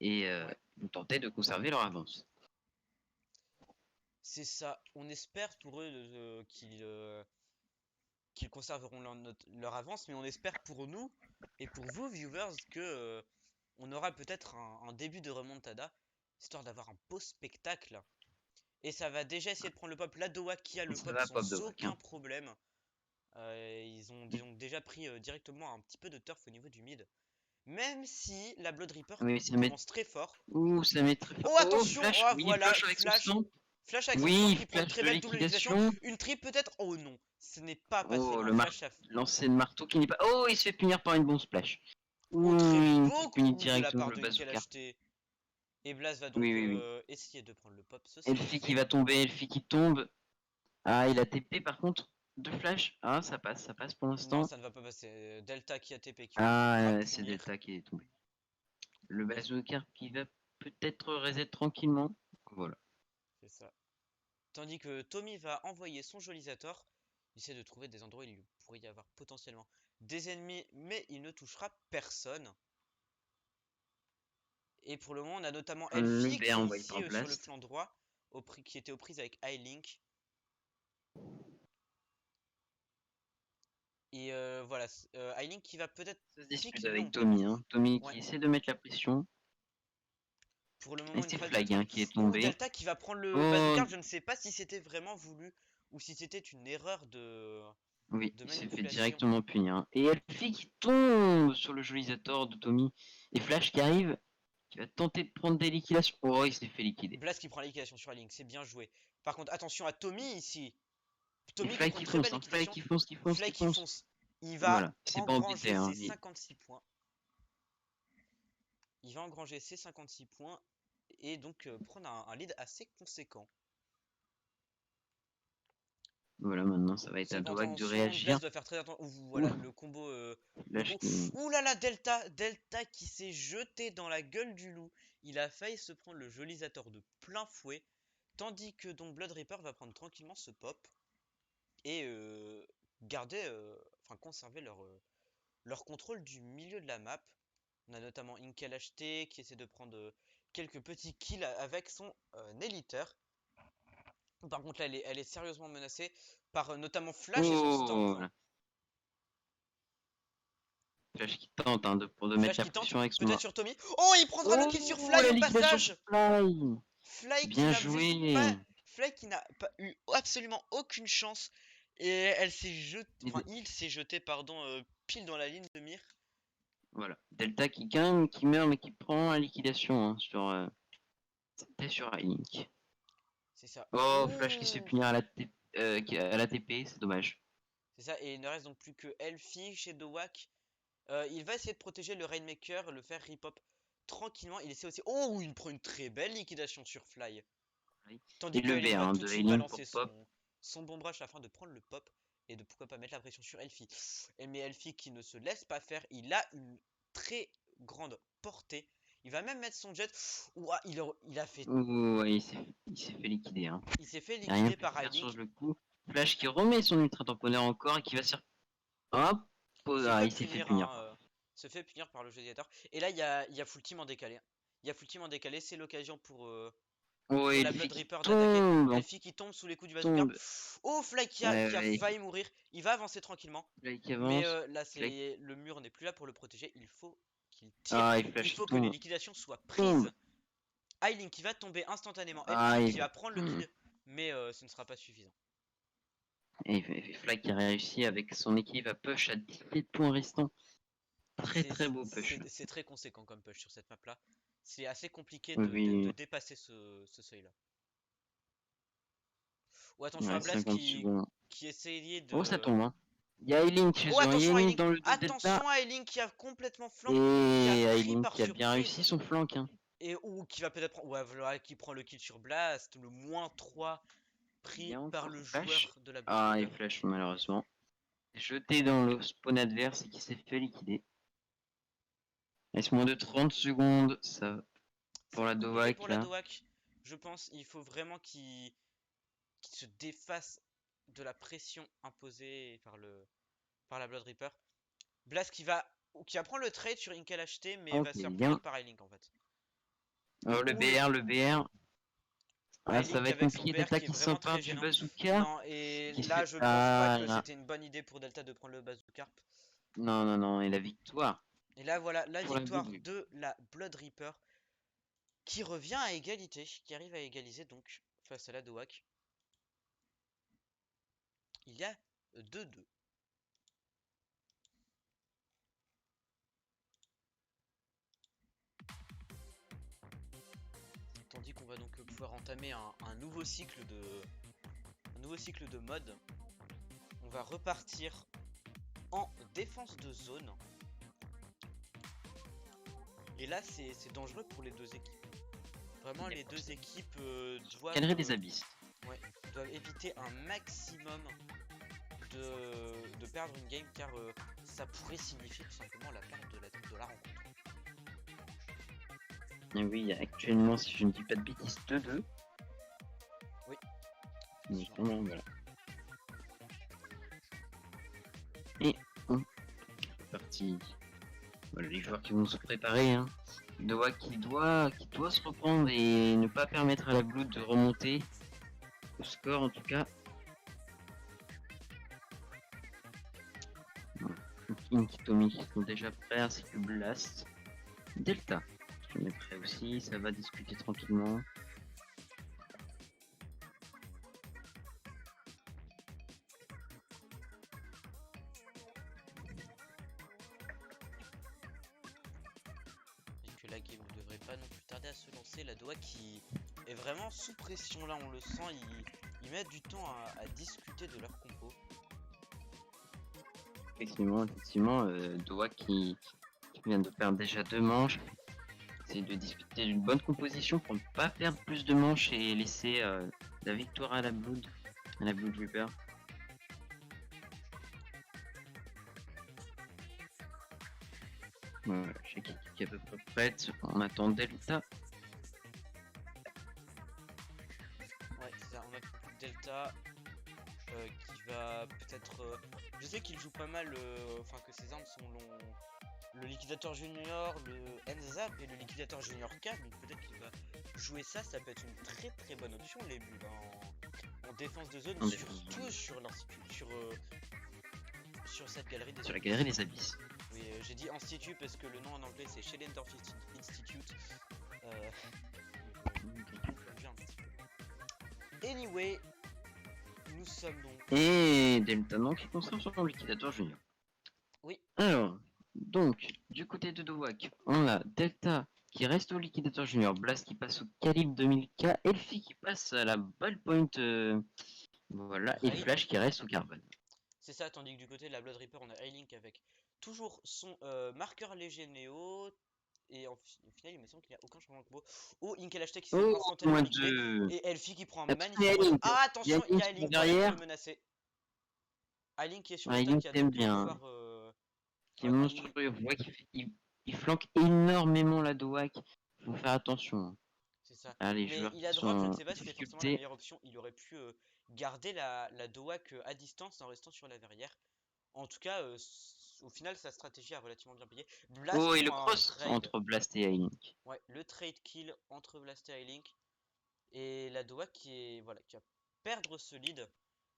Et ils vont tenter de conserver leur avance. C'est ça. On espère pour eux qu'ils conserveront leur avance, mais on espère pour nous et pour vous, viewers, que on aura peut-être un début de remontada, histoire d'avoir un beau spectacle. Et ça va déjà essayer de prendre le pop. La Doha qui a le Ça pop va, Pop sans Dowak, aucun hein. problème. Ils ont déjà pris directement un petit peu de turf au niveau du mid. Même si la Blood Reaper Oui, ça met... commence très fort. Ouh, ça met très fort. Oh Oh, attention, Flash, oh oui, voilà, Flash avec son stand. Flash avec son stand Oui, qui prend une Flash très de belle double liquidation. liquidation. Une trip peut-être. Oh non, ce n'est pas passé Oh, loin. le Flash a lancer de marteau qui n'est pas... Oh, il se fait punir par une bonne splash. oh, très Ouh, qui beau punit coup de la directement part le de Inkel bazooka. acheté. Et Blas va Oui, donc oui, oui. essayer de prendre le pop. Ce sera Elfie qui fait. va tomber, Elfie qui tombe. Ah, il a TP par contre. Deux flash. Ah, ça passe pour Non, l'instant. ça ne va pas passer. Delta qui a TP qui va Ah, c'est punir. Delta qui est tombé. Le bazooka qui va peut-être reset tranquillement. Voilà. C'est ça. Tandis que Tommy va envoyer son Jolisator. Il essaie de trouver des endroits où il pourrait y avoir potentiellement des ennemis, mais il ne touchera personne. Et pour le moment, on a notamment Le Elfie BR qui est envoyé ici par sur le Blast. flanc droit, qui était aux prises avec iLink. Et voilà, iLink qui va peut-être Ça se dispute pique, mais on avec peut pas. Tommy. Hein. Tommy Ouais, qui essaie de mettre la pression. pour le Et moment, une c'est phase de Flag hein, trade. qui est Ouh, tombé. Delta qui va prendre le Oh, bazooka. Je ne sais pas si c'était vraiment voulu ou si c'était une erreur oui, de il s'est fait manipulation. directement punir. Hein. Et Elfie qui tombe sur le Jolisator de Tommy. Et Flash qui arrive, qui va tenter de prendre des liquidations. Oh, il s'est fait liquider. Blast qui prend la liquidation sur iLink, c'est bien joué. Par contre, attention à Tommy ici. Et Tommy qui Fly prend une qui très belle fonce, hein. Fly liquidation. qui fonce, qui fonce, Fly qui qui fonce. fonce. Il va Voilà, c'est pas embêté. engranger Hein. ses 56 points. Il va engranger ses 56 points et donc prendre un lead assez conséquent. Voilà, maintenant ça va être à C'est bon, Doak de attention, réagir. Blaze doit faire très attention. Ouh, Voilà le combo. Flash qui... Ouh là là, Delta qui s'est jeté dans la gueule du loup. Il a failli se prendre le Jolisator de plein fouet. Tandis que donc Blood Reaper va prendre tranquillement ce pop et garder, enfin conserver leur contrôle du milieu de la map. On a notamment Inkel HT qui essaie de prendre quelques petits kills avec son Neliter. Par contre là elle est sérieusement menacée par notamment Flash et son Oh Stomp. là. Flash qui tente hein, de mettre Flash la qui tente, pression avec son... peut-être sur Tommy. Oh, il prendra le kill sur Oh, Fly la au liquidation sur passage. Fly. Fly qui Bien n'a juste pas, joué. Fly qui n'a pas eu absolument aucune chance et elle s'est jetée, Et enfin il s'est jeté pardon pile dans la ligne de mire. voilà. Delta qui gagne, qui meurt, mais qui prend la liquidation hein, sur... C'était sur Link. C'est ça. Oh, Flash qui se fait Ouh. punir à à la TP, c'est dommage. C'est ça, et il ne reste donc plus que Elfie chez Dowak. Il va essayer de protéger le Rainmaker, le faire rip-hop tranquillement. Il essaie aussi. Oh, il prend une très belle liquidation sur Fly. Et Tandis que le B Elink va hein, tout de de suite Link pour balancer Pop. son bomb rush afin de prendre le pop et de pourquoi pas mettre la pression sur Elfie. Mais Elfie qui ne se laisse pas faire, il a une très grande portée. Il va même mettre son jet. Ouah, il a fait. Oh, ouais, il s'est fait liquider. Hein. Il s'est fait Il a rien liquider pu par faire sur iLink. le coup. Flash qui remet son ultra tamponneur encore et qui va se faire... Hop, ah, il s'est fait punir. Hein, se fait punir par le Jediator. Et là, il y a full team en décalé. Il y a full team en décalé, c'est l'occasion Oh, pour la Elfie Blood qui Reaper d'attaquer. tombe, Elfie qui tombe sous les coups du bazooka. tombe. Oh, Fly Ouais, qui a ouais, failli mourir. Il va avancer tranquillement. Fly qui Mais avance. là, Fly... c'est le mur n'est plus là pour le protéger. Il faut qu'il tire. Ah, et Il Flash qui faut que les tombe. liquidations soient Tombe. prises. Aileen qui va tomber instantanément. Ah, Elfie qui va prendre le kill. Mais ce ne sera pas suffisant. Et Fly qui a réussi avec son équipe à push à 17 points restants. Très très beau push. C'est très conséquent comme push sur cette map là. C'est assez compliqué de Oui, dépasser ce seuil là. Ou attention à ouais, Blast 50 secondes. qui essayait Oh, ça de. tombe. Hein. Il y a Aileen chez Oh eux. Il y a attention à Aileen Aileen. dans le Delta. Attention à Aileen qui a complètement flank. Qui a Et pris Aileen par qui a bien surprise. réussi son flank. Hein. Et ou qui va peut-être prendre. Ouais, voilà, qui prend le kill sur Blast. Le -3 Il y pris a par encore le Flash. joueur de la Blood Ah, il Reaper. flash malheureusement. Jeté dans le spawn adverse et qui s'est fait liquider. Reste moins de 30 secondes, ça C'est pour la compliqué pour Dovahk la là. Doak. Je pense il faut vraiment qu'il se défasse de la pression imposée par la Blood Reaper. Blast qui va prendre le trade sur Inkel HT mais Ok, va se faire bien. punir par Link en fait. Oh, le Ou le BR, le BR. Ah, ça Link va être avec son compliqué. BR Delta qui est qui vraiment s'empare très du gênant. bazooka. Non, et Qui se là fait... je pense pas Ah que là. c'était une bonne idée pour Delta de prendre le Bazooka. Non, non, non. Et la victoire Et là voilà la pour la victoire Blue. de la Blood Reaper qui revient à égalité, qui arrive à égaliser donc face à la Doak. Il y a 2-2. Tandis qu'on va donc pouvoir entamer un nouveau cycle de mode. On va repartir en défense de zone. Et là c'est dangereux pour les deux équipes. Vraiment les deux équipes Galerie des Abysses. doivent éviter un maximum de perdre une game car ça pourrait signifier tout simplement la perte de la rencontre. Et oui, actuellement, si je ne dis pas de bêtises, 2-2. Oui. Donc, vraiment, voilà. Et c'est parti. Voilà, les joueurs qui vont se préparer. Hein. Doha qui doit se reprendre et ne pas permettre à la Blood de remonter au score en tout cas. King, Tommy qui sont déjà prêts ainsi que Blast. Delta, on est prêt aussi, ça va discuter tranquillement. Et que la game ne devrait pas non plus tarder à se lancer. La Doha qui est vraiment sous pression là, on le sent, ils mettent du temps à discuter de leur compo. Effectivement, Doha qui vient de perdre déjà 2 manches. C'est de discuter d'une bonne composition pour ne pas perdre plus de manches et laisser la victoire à la Blood Reaper. Voilà, chaque équipe qui est à peu près prête, on attend Delta. Ouais, c'est ça, on a Delta qui va peut-être. Je sais qu'il joue pas mal, enfin que ses armes sont le liquidateur junior, le N-Zap et le liquidateur junior K, mais peut-être qu'il va jouer ça, ça peut être une très très bonne option les bulles en défense de zone, surtout sur cette galerie des Sur la abysses. galerie des Abysses. Oui, j'ai dit institut parce que le nom en anglais c'est Shellendorf Institute. Anyway, nous sommes donc. Et Delta non qui conserve son liquidateur junior. Oui. Alors, donc, du côté de Dovahk, on a Delta qui reste au liquidateur junior, Blast qui passe au calibre 2000K, Elfie qui passe à la ballpoint, voilà, et Raid. Flash qui reste au carbone. C'est ça, tandis que du côté de la Blood Reaper, on a A-Link avec toujours son marqueur léger Néo. Et au final, il me semble qu'il n'y a aucun changement de combo. Oh, Inkel HT qui se fait Oh, instantanément moins liquider. de... Et Elfie qui prend un Attention, magnifique one-shot. A-Link. Ah, attention, il y a qui est A-Link quand même qui derrière. peut menacer. A-Link qui est sur le tas, A-Link qui attend t'aime de bien. pouvoir. Qui est Ouais, monstrueux, vous voyez qu'il flanque énormément la Dovahk. Faut faire attention. Hein. c'est ça. Ah, les Mais joueurs il qui a sont drop, je ne en sais pas si c'est forcément la difficulté. meilleure option. Il aurait pu garder la Doak à distance en restant sur la verrière. En tout cas, au final, sa stratégie a relativement bien payé. Blast Oh, qui et le prend un cross trade. entre Blast et A-Link. Ouais, le trade kill entre Blast et A-Link. Et la Doak qui va perdre ce lead.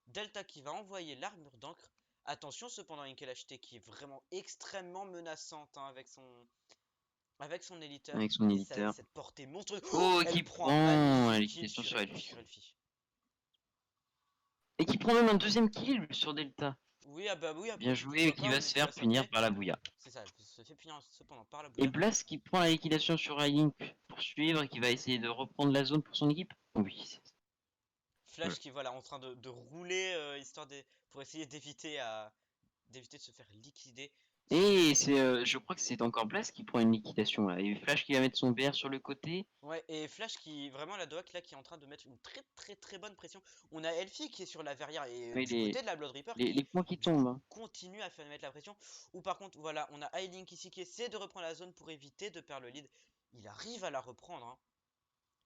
Delta qui va envoyer l'armure d'encre. Attention cependant Inkel HT qui est vraiment extrêmement menaçante hein, avec son éliteur. Avec son Et éditeur. cette portée monstrueuse. Oh, Elle qui prend un prend magnifique kill l'équitation sur Elfie. Elfie. Et qui prend même un deuxième kill sur Delta. Oui, ah bah oui, Bien joué, et qui va se faire punir par la Bouya. C'est ça, elle se fait punir cependant par la Et Bouya. Blast qui prend la liquidation sur A-Link pour suivre et qui va essayer de reprendre la zone pour son équipe. Oui. Flash qui voilà en train de rouler histoire pour essayer d'éviter de se faire liquider. Et je crois que c'est encore Blast qui prend une liquidation là. Et Flash qui va mettre son BR sur le côté. Ouais, et Flash qui, vraiment la Doak là qui est en train de mettre une très bonne pression. On a Elfie qui est sur la verrière et Oui, du côté de la Blood Reaper les qui points qui du coup tombent, hein. continue à faire mettre la pression. Ou par contre, voilà, on a Ailink ici qui essaie de reprendre la zone pour éviter de perdre le lead. Il arrive à la reprendre, hein.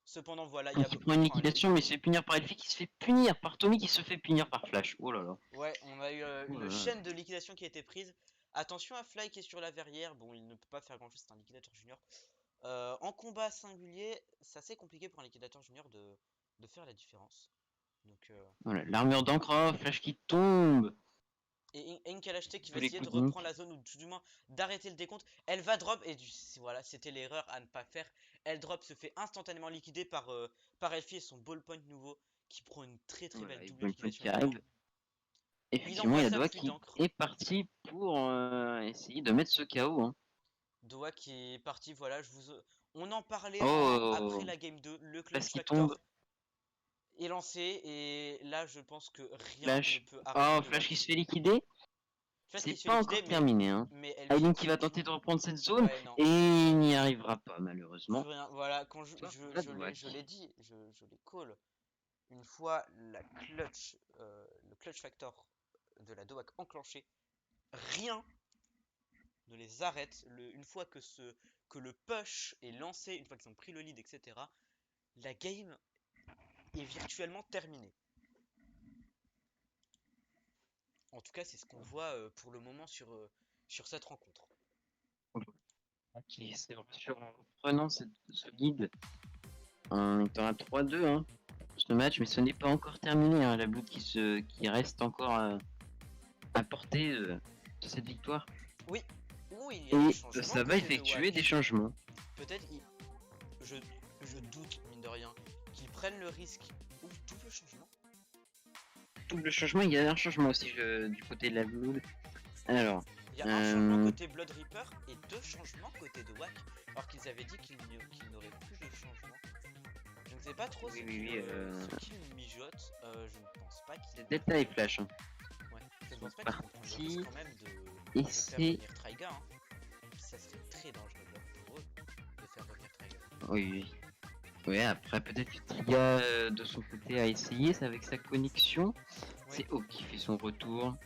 Cependant, voilà, il y a Qui prend une enfin, liquidation, mais il se fait punir par Elfie qui se fait punir par Tommy qui se fait punir par Flash. Oh là là. ouais, on a eu Oh une là là. chaîne de liquidation qui a été prise. Attention à Fly qui est sur la verrière. Bon, il ne peut pas faire grand chose, c'est un liquidateur junior. En combat singulier, c'est assez compliqué pour un liquidateur junior de faire la différence. Donc, Voilà, l'armure d'encre, Flash qui tombe. et Inkalashte qui va Tous les essayer de coups de reprendre Nick. la zone ou tout du moins d'arrêter le décompte. Elle va drop et voilà, c'était l'erreur à ne pas faire. Elle drop, se fait instantanément liquider par Elfie et son ballpoint nouveau qui prend une très Voilà, belle et double Bonne Pointe liquidation qui également. arrive. Il Effectivement, envoie il y a sa Doa pluie qui d'encre. est parti pour essayer de mettre ce KO, hein. Doa qui est parti, voilà, on en parlait après Oh, la game 2, le Flash clutch qui tombe. factor est lancé et là je pense que rien ne Flash. peut arrêter Oh, Flash Doak. qui se fait liquider. Flash C'est qui se fait pas liquider encore terminé, hein. mais Elfie Aileen qui qui va du tenter de coup, reprendre cette zone ouais non, et il n'y arrivera pas plus malheureusement. rien, voilà, quand Victoire de je l'ai Doak. dit, je l'ai call, une fois le clutch factor de la Doak enclenché, rien ne les arrête, une fois que le push est lancé, une fois qu'ils ont pris le lead, etc., la game est virtuellement terminée. En tout cas, c'est ce qu'on voit pour le moment sur cette rencontre. Ok, c'est vrai, en prenant ce lead, on est à 3-2 hein, pour ce match, mais ce n'est pas encore terminé, hein, la Blue qui reste encore à portée de cette victoire. Oui, ou il y a des Et changements ça va côté de effectuer des WAC. changements. Peut-être, je, je doute, mine de rien, qu'ils prennent le risque. Ou double changement. Double changement, il y a un changement aussi du côté de la Blue. Alors, Il y a un changement côté Blood Reaper et deux changements côté de WAC. Alors qu'ils avaient dit qu'ils n'auraient plus de changement. Je ne sais pas trop ce qu'ils mijotent. Je ne pense pas qu'ils. c'est Delta et Flash. Hein. Ouais, je ne pense pas qu'ils vont prendre le risque quand même Et de faire revenir Traiga. Hein. Ça serait très dangereux pour eux de faire revenir Traiga. Oui. Ouais, après peut-être que Triga de son côté a essayé, c'est avec sa connexion. Oui. C'est Hope qui fait son retour.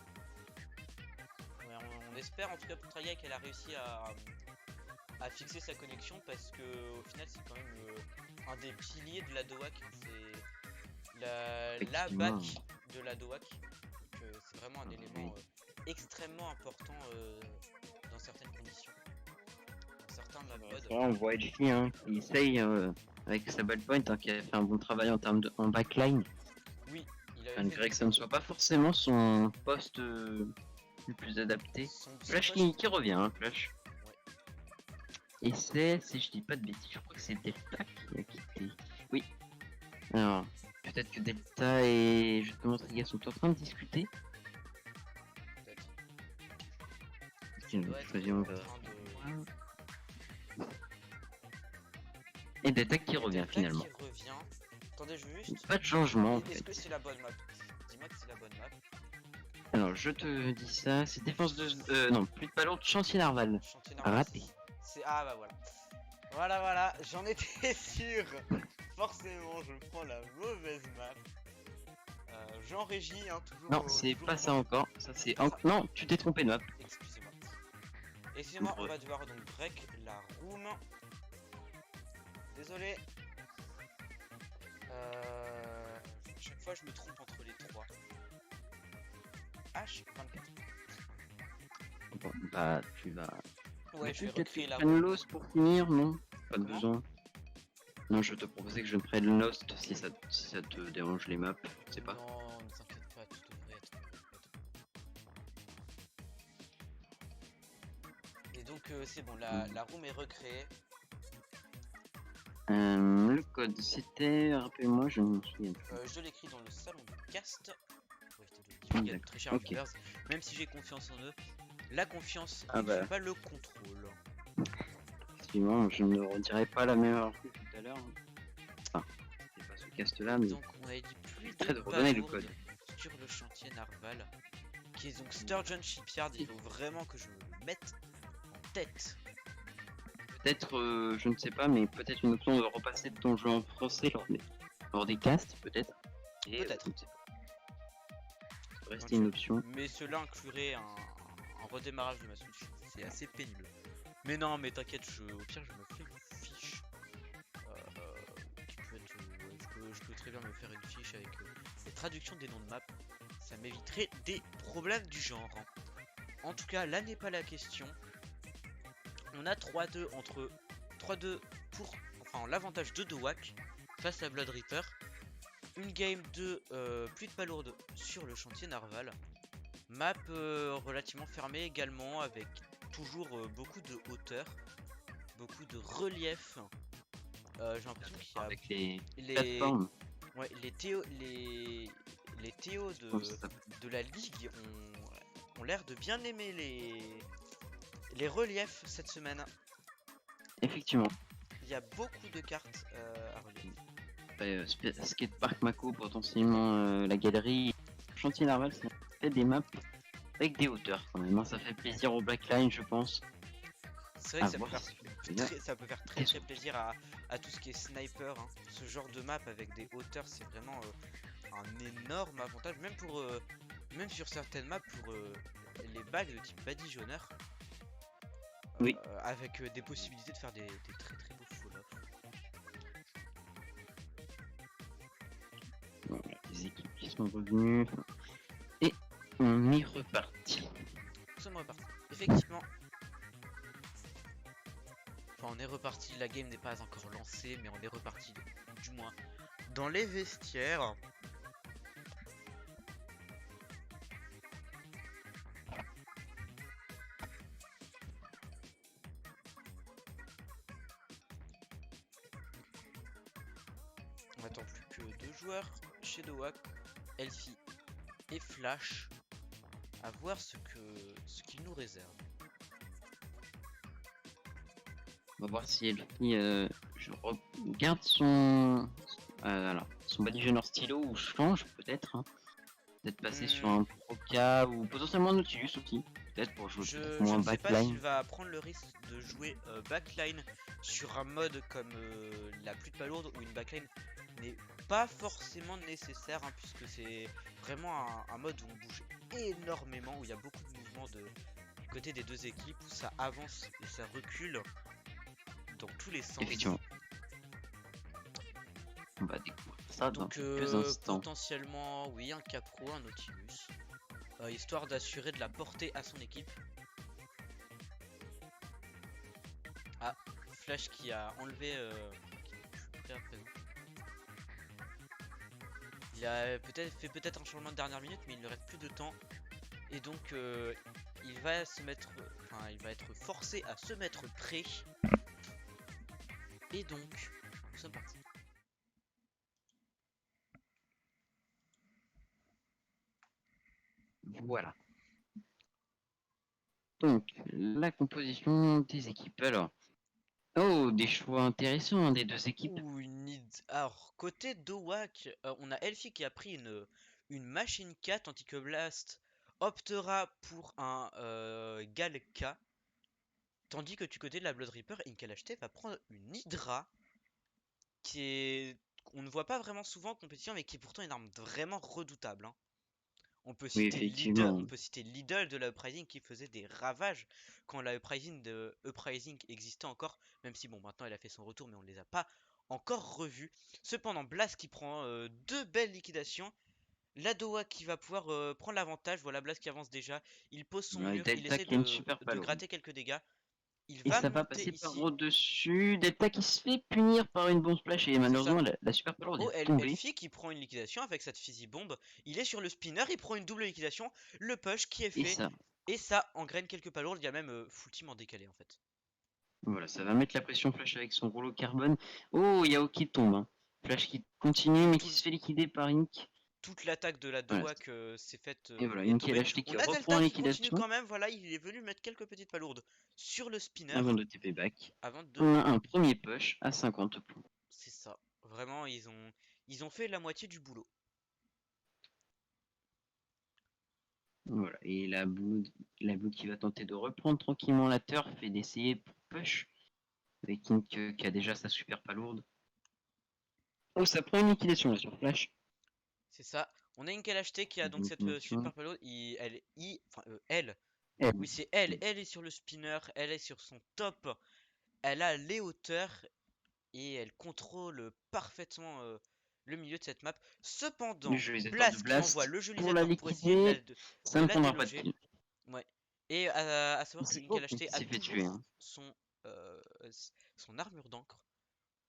Ouais, on espère en tout cas pour Traiga qu'elle a réussi à fixer sa connexion parce que au final c'est quand même un des piliers de la Doak. C'est la back de la Doak. C'est vraiment un élément extrêmement important dans certaines conditions. Dans certains map modes. On voit Elfie hein, qui essaye avec sa ballpoint hein, qui a fait un bon travail en termes en backline. Oui, malgré que ça ne soit pas forcément son poste le plus adapté. Flash qui revient, hein, Flash. Ouais. Et c'est, si je dis pas de bêtises, je crois que c'est Delta qui a quitté. Oui. Alors, peut-être que Delta et justement Triga sont en train de discuter. Et Delta qui revient finalement. Qui revient. Attendez, je veux juste. Pas de changement en fait. Est-ce que c'est la bonne map? Dis-moi que c'est la bonne map. Alors je te dis ça, c'est défense de... non, plus de ballon de Chantier Narval. Raté. Ah bah voilà. Voilà, j'en étais sûr. Forcément, je prends la mauvaise map. J'en régie, hein, toujours. Non, c'est pas ça encore. Ça c'est... Non, tu t'es trompé de map. Excusez-moi. Excusez-moi, on va devoir donc break la room. Désolé. Chaque fois je me trompe entre les trois. H24. Bon, bah tu vas... Ouais, je vais recréer la room. Lost pour finir, non? Pas de besoin. Non, je te proposais que je prenne Lost si ça te dérange les maps, je sais pas. Non, ne t'inquiète pas, tout devrait être. Et donc c'est bon, la room est recréée. Le code c'était, rappelez-moi, je me souviens. Je l'écris dans le salon de cast pour éviter de divulguer très cher viewers. Même si j'ai confiance en eux, la confiance n'est pas le contrôle. Effectivement, je ne redirai pas la même erreur que tout à l'heure. Enfin, c'est pas ce cast là, mais. Donc on a dit plus très de redonner le code sur le chantier Narval, qui est donc Sturgeon Shipyard. Il faut vraiment que je mettent en tête. Peut-être, je ne sais pas, mais peut-être une option de repasser ton jeu en français lors des casts, peut-être. Peut-être. Je ne sais pas. Ça peut rester une option. Mais cela inclurait un redémarrage de ma Switch. C'est assez pénible. Mais non, mais t'inquiète, au pire, je me fais une fiche. Qui peut être, je peux très bien me faire une fiche avec les traductions des noms de maps. Ça m'éviterait des problèmes du genre. En tout cas, là n'est pas la question. On a 3-2 entre 3-2 pour l'avantage de Dowak face à Blood Reaper. Une game de pluie de palourde sur le chantier Narval. Map relativement fermée également, avec toujours beaucoup de hauteur, beaucoup de relief. J'ai l'impression qu'il y a avec les plateformes. Ouais, les Théo de la ligue ont l'air de bien aimer les reliefs cette semaine. Effectivement. Il y a beaucoup de cartes à relief. Skatepark Mako, potentiellement la galerie. Chantier Narval, ça fait des maps avec des hauteurs quand même. Ça fait plaisir au Blackline, je pense. C'est vrai que ça peut faire très plaisir à tout ce qui est sniper. Hein. Ce genre de map avec des hauteurs, c'est vraiment un énorme avantage. Même sur certaines maps pour les bagues de type badigeonneur. Oui. Avec des possibilités de faire des très beaux fall-off. Voilà, les équipes qui sont revenues. Et on est reparti. Nous sommes repartis. Effectivement. Enfin, on est reparti. La game n'est pas encore lancée, mais on est reparti, du moins, dans les vestiaires. On attend plus que 2 joueurs chez Dowak, Elfie et Flash, à voir ce qu'il nous réserve. On va voir si Elfie je regarde son badigeonneur stylo ou change peut-être. Hein. Peut-être passer sur un Proca ou potentiellement Nautilus aussi. Peut-être pour jouer Je moins ne sais pas backline. s'il va prendre le risque de jouer backline sur un mode comme la pluie de palourde, où une backline n'est pas forcément nécessaire, hein, puisque c'est vraiment un mode où on bouge énormément, où il y a beaucoup de mouvements du côté des deux équipes, où ça avance et ça recule dans tous les sens. Effectivement. On va découvrir ça dans quelques instants. Potentiellement, oui, un Capro, un Nautilus, histoire d'assurer de la portée à son équipe. Ah, Flash qui a enlevé, qui n'est plus prêt à présent. Il a fait un changement de dernière minute, mais il ne reste plus de temps, et donc il va être forcé à se mettre prêt. Et donc, nous sommes partis. Voilà. Donc, la composition des équipes. Alors, des choix intéressants hein, des deux équipes. Alors, côté Dowak, on a Elfie qui a pris une machine 4 anti-blast, optera pour un Galka, tandis que du côté de la Blood Reaper, Inkalashte va prendre une Hydra qu'on ne voit pas vraiment souvent en compétition, mais qui est pourtant une arme vraiment redoutable. Hein. On peut citer Lidl de la Uprising qui faisait des ravages quand la Uprising existait encore, même si bon maintenant elle a fait son retour, mais on ne les a pas encore revus. Cependant, Blast qui prend 2 belles liquidations. La Doa qui va pouvoir prendre l'avantage. Voilà, Blast qui avance déjà. Il pose son mur, il essaie de gratter quelques dégâts. Et ça va passer par au-dessus. Delta qui se fait punir par une bombe splash et malheureusement la super palourde est tombée. Elfie qui prend une liquidation avec cette fusée bombe. Il est sur le spinner, il prend une double liquidation. Le push qui est fait. Et ça engraine quelques palourdes. Il y a même full team en décalé en fait. Voilà, ça va mettre la pression Flash avec son rouleau carbone. Oh, Yao qui tombe. Hein. Flash qui continue mais qui se fait liquider par Ink. Toute l'attaque de la Dowak s'est faite. Et voilà, Ink qui reprend la liquidation. Continue quand même, voilà, il est venu mettre quelques petites palourdes sur le spinner. Avant de TP back. On a un premier push à 50 points. C'est ça. Vraiment, ils ont fait la moitié du boulot. Voilà, et la Blood La Blue qui va tenter de reprendre tranquillement la turf et d'essayer pour push. Avec Ink qui a déjà sa super palourde. Oh, ça prend une liquidation là sur Flash. C'est ça. On a une KLHT qui a donc cette Liquidation. super palourde. Elle. Elle. Oui, c'est elle. Elle est sur le spinner. Elle est sur son top. Elle a les hauteurs. Et elle contrôle parfaitement le milieu de cette map. Le Cependant, jolisateur de Blast qui envoie Blast. le Pour la jolisateur pour essayer de liquider, ça de ne la prendra pas de déloger. kill. Ouais. Et à savoir que C'est Incal OK acheté qui a s'est fait tuer. toujours Hein. euh, son armure d'encre.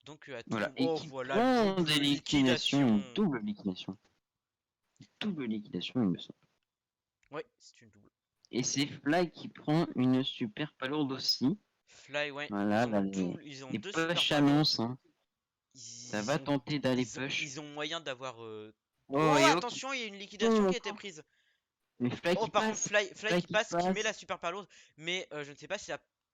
Donc à tout Voilà. moment. Et Oh qui voilà, prend double des liquidations, liquidation. une double liquidation. Double liquidation, il me semble. Ouais, c'est une double. Et c'est Fly qui prend une super palourde aussi. Fly, ouais, Voilà, là, ils ont les deux super push palourdes. annoncent. Hein. Ça va Ils ont, tenter d'aller push. ils ont moyen d'avoir. Oh, Oh et oh, qui attention, il y a une liquidation qui tombe. a été prise. Mais Fly Oh, qui par contre, passe. Fly Fly qui qui passe, qui met la passe. super palourde, mais je ne sais pas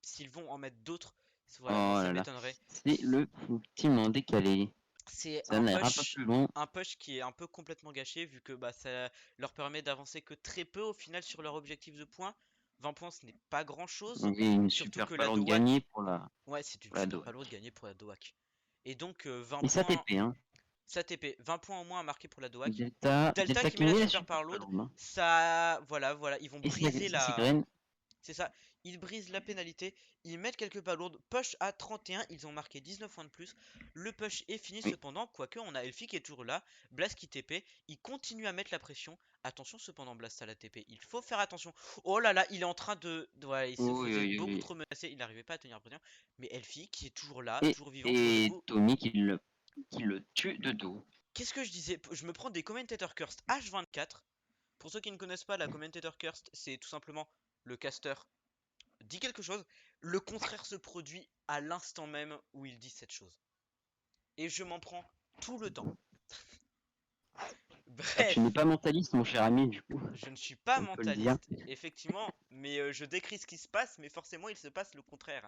s'ils vont en mettre d'autres. Voilà, moi Oh ça là là. m'étonnerait. C'est le ultimement décalé. C'est Ça n'ira pas plus loin. un push qui est un peu complètement gâché vu que bah, ça leur permet d'avancer que très peu au final sur leur objectif de points. 20 points, ce n'est pas grand chose, Oui, une surtout super que la palourde Doak, gagnée pour ouais, c'est une la super Doak. palourde gagnée pour la Doak. Et donc 20 Et ça points, TP, hein. ça TP, 20 points en moins à marquer pour la Doak. Delta Delta qui qui met la met la super super palourde, palourde. Hein. ça, voilà, ils vont Et briser ça la, s'égrène. c'est ça, ils brisent la pénalité, ils mettent quelques palourdes, push à 31, ils ont marqué 19 points de plus. Le push est fini Oui. cependant, quoique on a Elfie qui est toujours là, Blast qui TP, il continue à mettre la pression. Attention cependant Blast à la TP, il faut faire attention. Oh là là, il est en train de... Ouais, il se Oui, faisait oui, beaucoup oui. trop menacer, il n'arrivait pas à tenir pression. Mais Elfie qui est toujours là, Et, toujours vivant pour le et coup. Tommy qui le tue de dos. Qu'est-ce que je disais? Je me prends des commentators cursed H24. Pour ceux qui ne connaissent pas, la commentator cursed, c'est tout simplement le caster dit quelque chose, le contraire se produit à l'instant même où il dit cette chose. Et je m'en prends tout le temps. Ah, tu n'es Bref, pas mentaliste, mon cher ami, du coup, je ne suis pas on peut le dire. mentaliste, effectivement, mais je décris ce qui se passe, mais forcément il se passe le contraire.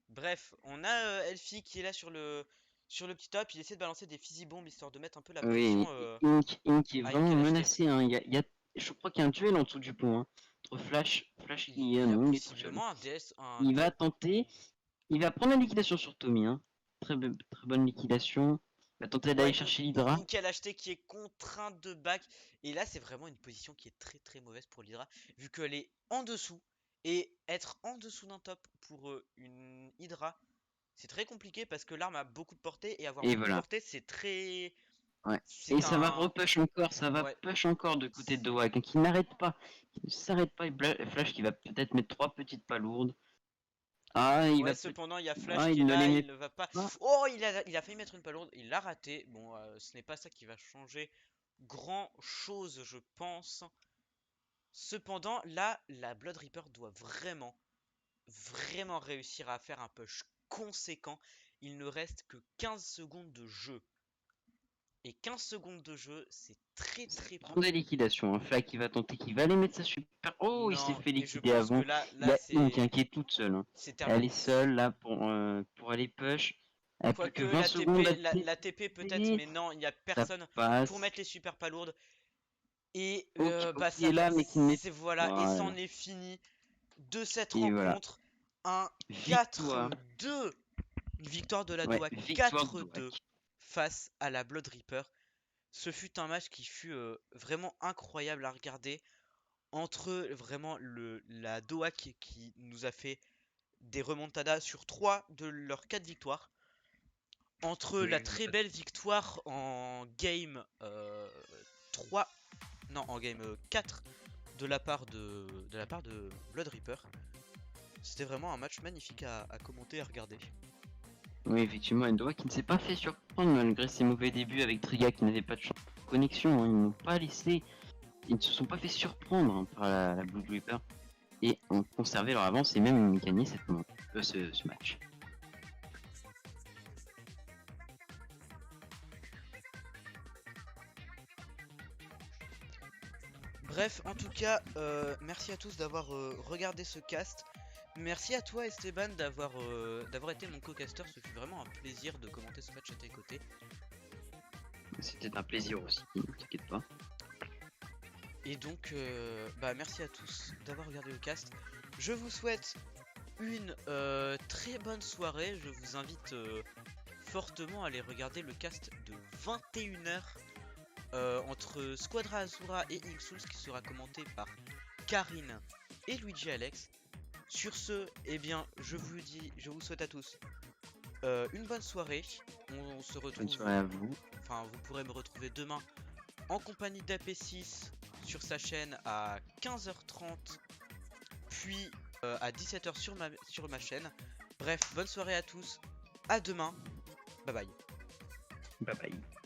Bref, on a Elfie qui est là sur le petit top, il essaie de balancer des fizzy bombes histoire de mettre un peu la Oui, pression Ink est à vraiment Inkalashté. menacé. Hein. Je crois qu'il y a un duel en dessous du pont. Hein. Entre Flash qui Il y a non, il est tout seul. possiblement un DS, un Il va duel. tenter, il va prendre la liquidation sur Tommy. Hein. Très bonne liquidation. Il va tenter d'aller Ouais, chercher l'Hydra. Inkalashté qui est contraint de back. Et là, c'est vraiment une position qui est très très mauvaise pour l'Hydra, vu qu'elle est en dessous. Et être en dessous d'un top pour une Hydra, c'est très compliqué parce que l'arme a beaucoup de portée. Et avoir Et beaucoup de voilà. portée, c'est très. Ouais. Et C'est ça va un. repush encore, ça va Ouais. push encore de côté de Doak, hein, qui n'arrête pas, qui ne s'arrête pas. Et Flash qui va peut-être mettre 3 petites palourdes. Ah, il Ouais, va peut-être. cependant, il y a Flash Ah, qui est il ne les là, met il ne va pas. pas. Oh, il a failli mettre une palourde, il l'a raté. Bon, ce n'est pas ça qui va changer grand chose, je pense. Cependant, là, la Blood Reaper doit vraiment réussir à faire un push conséquent. Il ne reste que 15 secondes de jeu. Et 15 secondes de jeu, c'est très Ça très prend peu. des liquidations. Un Fly qui va tenter, qui va aller mettre sa super. Oh, il s'est Non, fait et je liquider pense que avant. Il y là a Ink hein, qui est toute seule. Hein. c'est Elle est terminé. seule là pour aller push. Elle a plus Quoique que 20 la secondes à TP, la TP peut-être, TP. mais non, il n'y a Ça personne pour passe. mettre les super palourdes. Et bah Qui est là, mais qui ne met. c'est voilà, et Voilà. c'en est fini de cette Et voilà. rencontre. Un Victoire. 4-2. Une victoire de la Ouais, Doha victoire de 4-2 Doak. face à la Blood Reaper. Ce fut un match qui fut vraiment incroyable à regarder. Entre vraiment la Doha qui nous a fait des remontadas sur 3 de leurs 4 victoires. Entre la Oui, très belle victoire en game 3, non en game 4 de la part de Blood Reaper. C'était vraiment un match magnifique à commenter et à regarder. oui, effectivement, Endoa qui ne s'est pas fait surprendre malgré ses mauvais débuts avec Triga qui n'avait pas de connexion. Hein. Ils n'ont pas laissé, ils ne se sont pas fait surprendre hein, par la Blue Reaper et ont conservé leur avance et même gagné ce match. Bref, en tout cas, merci à tous d'avoir regardé ce cast. Merci à toi Esteban d'avoir été mon co-caster, ce fut vraiment un plaisir de commenter ce match à tes côtés. C'était un plaisir aussi, ne t'inquiète pas. Et donc, bah merci à tous d'avoir regardé le cast. Je vous souhaite une très bonne soirée. Je vous invite fortement à aller regarder le cast de 21h entre Squadra Azura et Inksouls qui sera commenté par Karine et Luigi Alex. Sur ce, eh bien, je vous souhaite à tous une bonne soirée. On se Bonne retrouve, soirée à vous. enfin, vous pourrez me retrouver demain en compagnie d'AP6 sur sa chaîne à 15h30, puis à 17h sur ma chaîne. Bref, bonne soirée à tous. À demain. Bye bye. Bye bye.